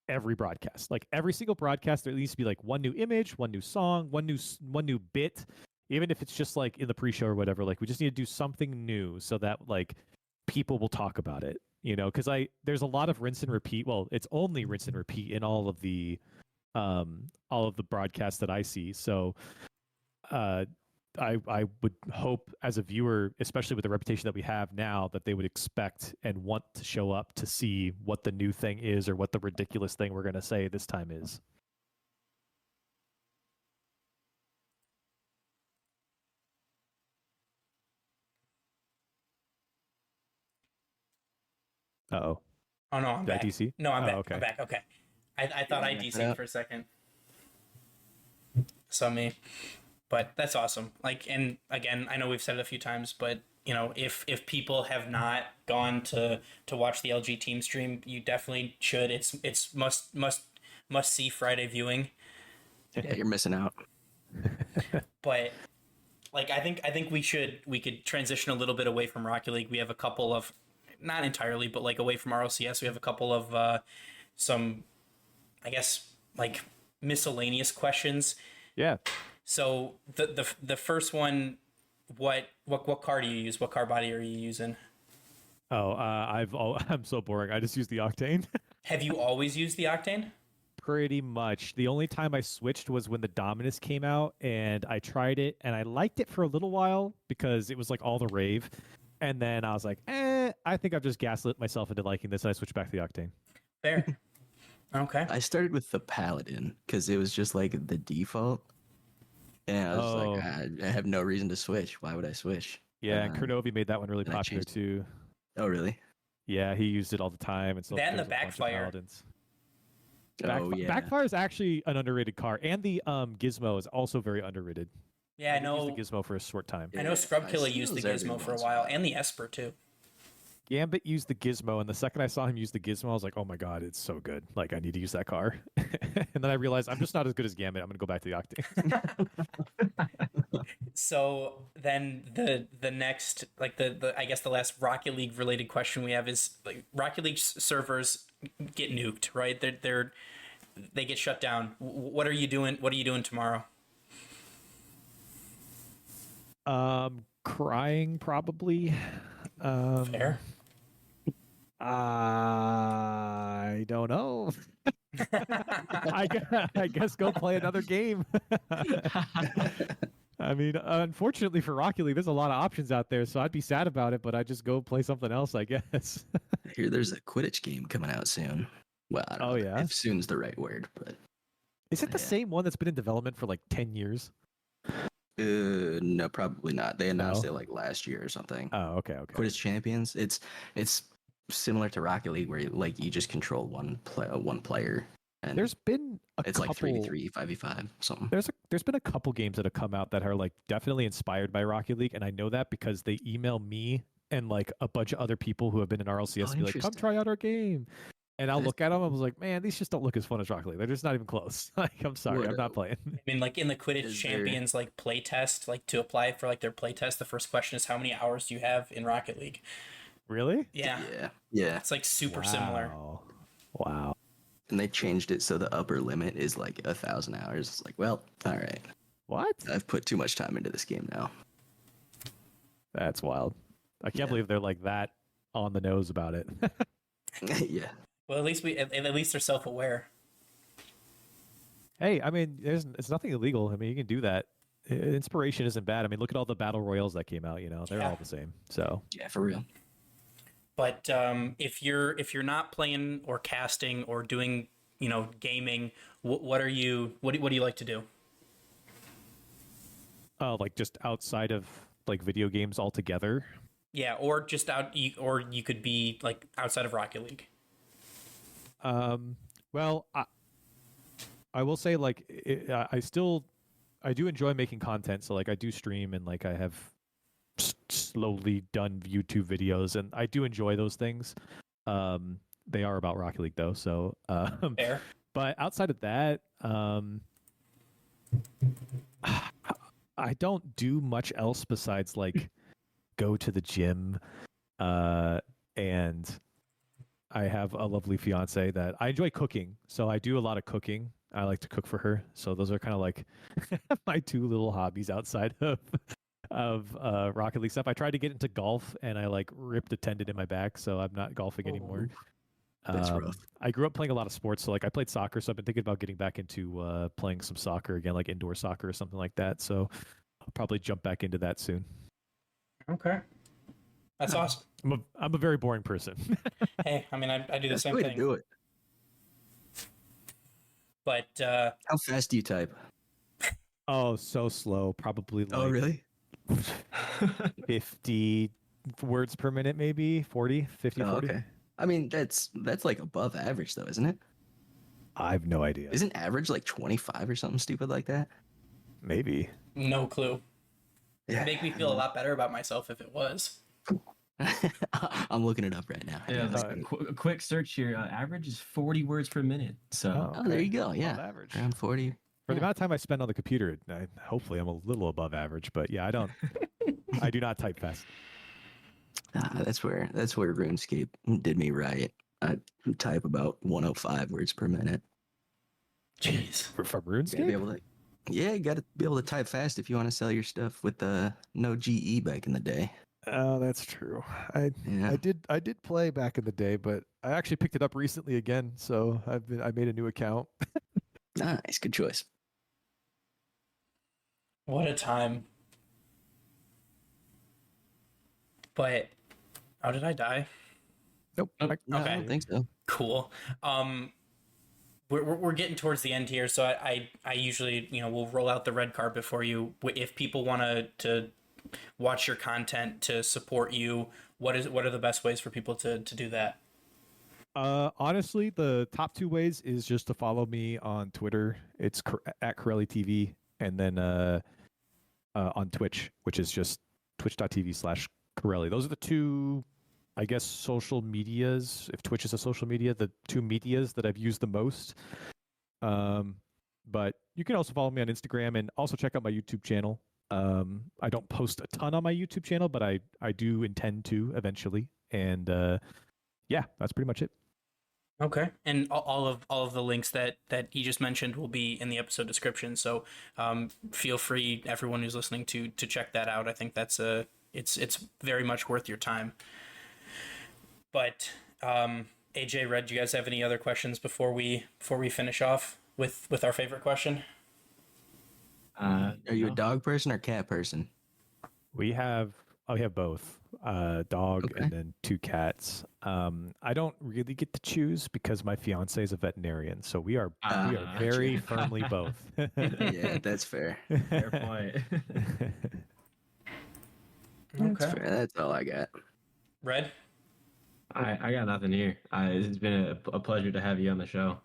every broadcast. Like every single broadcast, there at least be like one new image, one new song, one new bit, even if it's just like in the pre-show or whatever. Like we just need to do something new so that like people will talk about it, because there's a lot of rinse and repeat. Well, it's only rinse and repeat in all of the broadcasts that I see. So I would hope as a viewer, especially with the reputation that we have now, that they would expect and want to show up to see what the new thing is or what the ridiculous thing we're going to say this time is. Uh-oh. Oh no, I'm Did I back. DC? No, I'm Oh, back. okay. I'm back. Okay. I thought I DC'd for a second. So me. But that's awesome. Like, and again, I know we've said it a few times, but you know, if people have not gone to watch the LG team stream, you definitely should. It's must see Friday viewing. Yeah, you're missing out. But like I think we could transition a little bit away from Rocket League. We have a couple of, not entirely, but like away from RLCS, we have a couple of some, I guess, like miscellaneous questions. Yeah. So the first one, what car do you use? What car body are you using? Oh, I'm so boring. I just use the Octane. Have you always used the Octane? Pretty much. The only time I switched was when the Dominus came out, and I tried it, and I liked it for a little while because it was like all the rave. And then I was like, I think I've just gaslit myself into liking this, and I switched back to the Octane. Fair. Okay. I started with the Paladin because it was just like the default. And I was like, I have no reason to switch. Why would I switch? Yeah, and Kurnovi made that one really and I popular changed too. Oh, really? Yeah, he used it all the time. And so That and the there's a bunch of Backfire. Paladins. Oh, yeah. Backfire is actually an underrated car, and the Gizmo is also very underrated. Yeah, I used know. the Gizmo for a short time. I know Yeah, Scrub I Killer see used the those every Gizmo for a once in a while, while. and the Esper too. Gambit used the Gizmo, and the second I saw him use the Gizmo, I was like, oh my god, it's so good. Like, I need to use that car. And then I realized I'm just not as good as Gambit. I'm going to go back to the Octane. So then the next, like the I guess the last Rocket League related question we have is, like, Rocket League servers get nuked, right? They get shut down. What are you doing? What are you doing tomorrow? Crying, probably. Fair. I don't know. I guess go play another game. I mean, unfortunately for Rocket League, there's a lot of options out there, so I'd be sad about it, but I'd just go play something else, I guess. I hear there's a Quidditch game coming out soon. Well, I don't know yeah? if soon's the right word, but Is it the Yeah. same one that's been in development for like 10 years? no, probably not. They announced No? it like last year or something. Oh, okay. Quidditch Champions. It's similar to Rocket League where you just control one player, and There's been it's like 3v3, 5v5, something. There's been a couple games that have come out that are like definitely inspired by Rocket League, and I know that because they email me and like a bunch of other people who have been in RLCS Oh, and be like, "Come interesting. try out our game," and I'll That's- look at them. I was like, "Man, these just don't look as fun as Rocket League. They're just not even close." Like, I'm sorry, I'm not playing. I mean, like in the Quidditch Is there- Champions like play test, like to apply for like their play test, the first question is how many hours do you have in Rocket League? Really? Yeah. Yeah. It's like super similar. Wow. And they changed it so the upper limit is like 1,000 hours. It's like, well, all right. What? I've put too much time into this game now. That's wild. I can't Yeah. believe they're like that on the nose about it. Yeah. Well, at least they're self-aware. Hey, I mean, it's nothing illegal. I mean, you can do that. Inspiration isn't bad. I mean, look at all the battle royals that came out. You know, they're Yeah. all the same. So Yeah, for real. But if you're not playing or casting or doing, you know, gaming, what do you like to do? like just outside of like video games altogether. Yeah, or just or you could be like outside of Rocket League. Well, I will say like I do enjoy making content. So like I do stream and like I have slowly done YouTube videos and I do enjoy those things. They are about Rocket League though. So, Fair. but outside of that, I don't do much else besides like go to the gym, and I have a lovely fiance that I enjoy cooking. So I do a lot of cooking. I like to cook for her. So those are kind of like my two little hobbies outside of Rocket League stuff. I tried to get into golf and I like ripped a tendon in my back, so I'm not golfing anymore. That's rough. I grew up playing a lot of sports, so like I played soccer, so I've been thinking about getting back into playing some soccer again, like indoor soccer or something like that. So I'll probably jump back into that soon. Okay. That's awesome. I'm a very boring person. Hey, I mean, I do the That's the same way thing. to do it. But How fast do you type? Oh, so slow. Probably like really? 50 words per minute, maybe 40, 50, 40. Okay. I mean, that's like above average, though, isn't it? I have no idea. Isn't average like 25 or something stupid like that? Maybe. no clue. Yeah. It'd make me feel a lot better about myself if it was. I'm looking it up right now. Yeah, Uh, a quick search here. Average is 40 words per minute. So Oh, there you go. Yeah. Above average. Around 40. For the amount of time I spend on the computer, hopefully I'm a little above average. But yeah, I do not type fast. That's where RuneScape did me right. I type about 105 words per minute. Jeez. From You gotta be RuneScape? able to, yeah, you got to be able to type fast if you want to sell your stuff with no GE back in the day. Oh, that's true. I Yeah. I did play back in the day, but I actually picked it up recently again. So I made a new account. Nice, good choice. What a time. But how did I die? Nope. Oh, No, I Okay. don't think so. Cool. We're getting towards the end here, so I usually will roll out the red carpet for you. If people want to watch your content to support you, what are the best ways for people to do that? Honestly, the top two ways is just to follow me on Twitter. It's at Corelli TV, and then on Twitch, which is just twitch.tv/Corelli. Those are the two, I guess, social medias. If Twitch is a social media, the two medias that I've used the most. But you can also follow me on Instagram and also check out my YouTube channel. I don't post a ton on my YouTube channel, but I do intend to eventually. And yeah, that's pretty much it. Okay, and all of the links that he just mentioned will be in the episode description. So feel free, everyone who's listening, to check that out. I think that's it's very much worth your time. But AJ, Red, do you guys have any other questions before we finish off with our favorite question? Are you a dog person or cat person? We have both, dog Okay. and then two cats. I don't really get to choose because my fiance is a veterinarian, so we are very firmly both. Yeah, that's fair. fair point. That's Okay. fair. That's all I got. Red? I got nothing here. It's been a pleasure to have you on the show.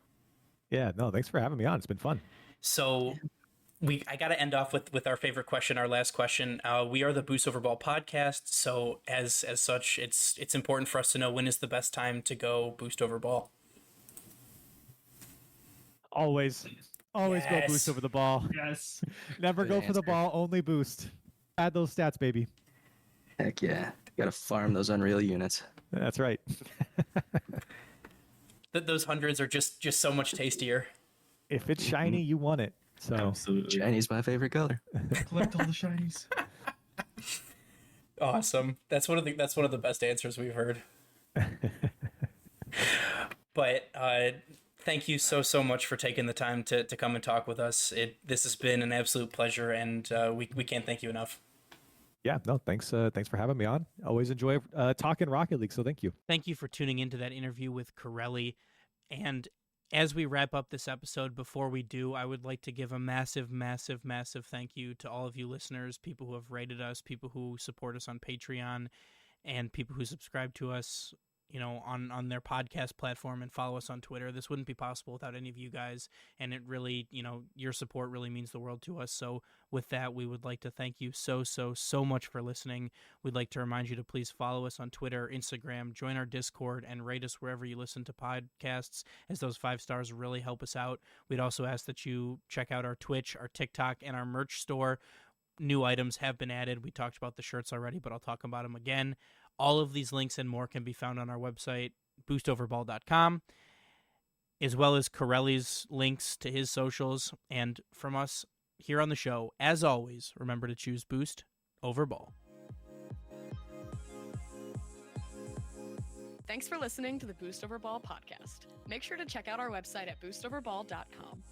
Yeah, no, thanks for having me on. It's been fun. So I got to end off with our favorite question, our last question. We are the Boost Over Ball podcast, so as such, it's important for us to know when is the best time to go Boost Over Ball. Always go Yes. boost over the ball. Yes. Never Good go for the answer. ball, only boost. Add those stats, baby. Heck yeah. Got to farm those Unreal units. That's right. Those hundreds are just so much tastier. If it's shiny, you want it. So Absolutely. Shiny my favorite color. Collect all the shinies. Awesome. That's one of the best answers we've heard. But thank you so much for taking the time to come and talk with us. This has been an absolute pleasure, and we can't thank you enough. yeah, no, thanks for having me on. Always enjoy talking Rocket League, so thank you. Thank you for tuning into that interview with Corelli. And as we wrap up this episode, before we do, I would like to give a massive, massive, massive thank you to all of you listeners, people who have rated us, people who support us on Patreon, and people who subscribe to us, on their podcast platform and follow us on Twitter. This wouldn't be possible without any of you guys, and it really, your support really means the world to us. So with that, we would like to thank you so much for listening. We'd like to remind you to please follow us on Twitter, Instagram, join our Discord, and rate us wherever you listen to podcasts, as those 5 stars really help us out. We'd also ask that you check out our Twitch, our TikTok, and our merch store. New items have been added. We talked about the shirts already, but I'll talk about them again. All of these links and more can be found on our website, boostoverball.com, as well as Corelli's links to his socials. And from us here on the show, as always, remember to choose Boost over Ball. Thanks for listening to the Boost Over Ball podcast. Make sure to check out our website at boostoverball.com.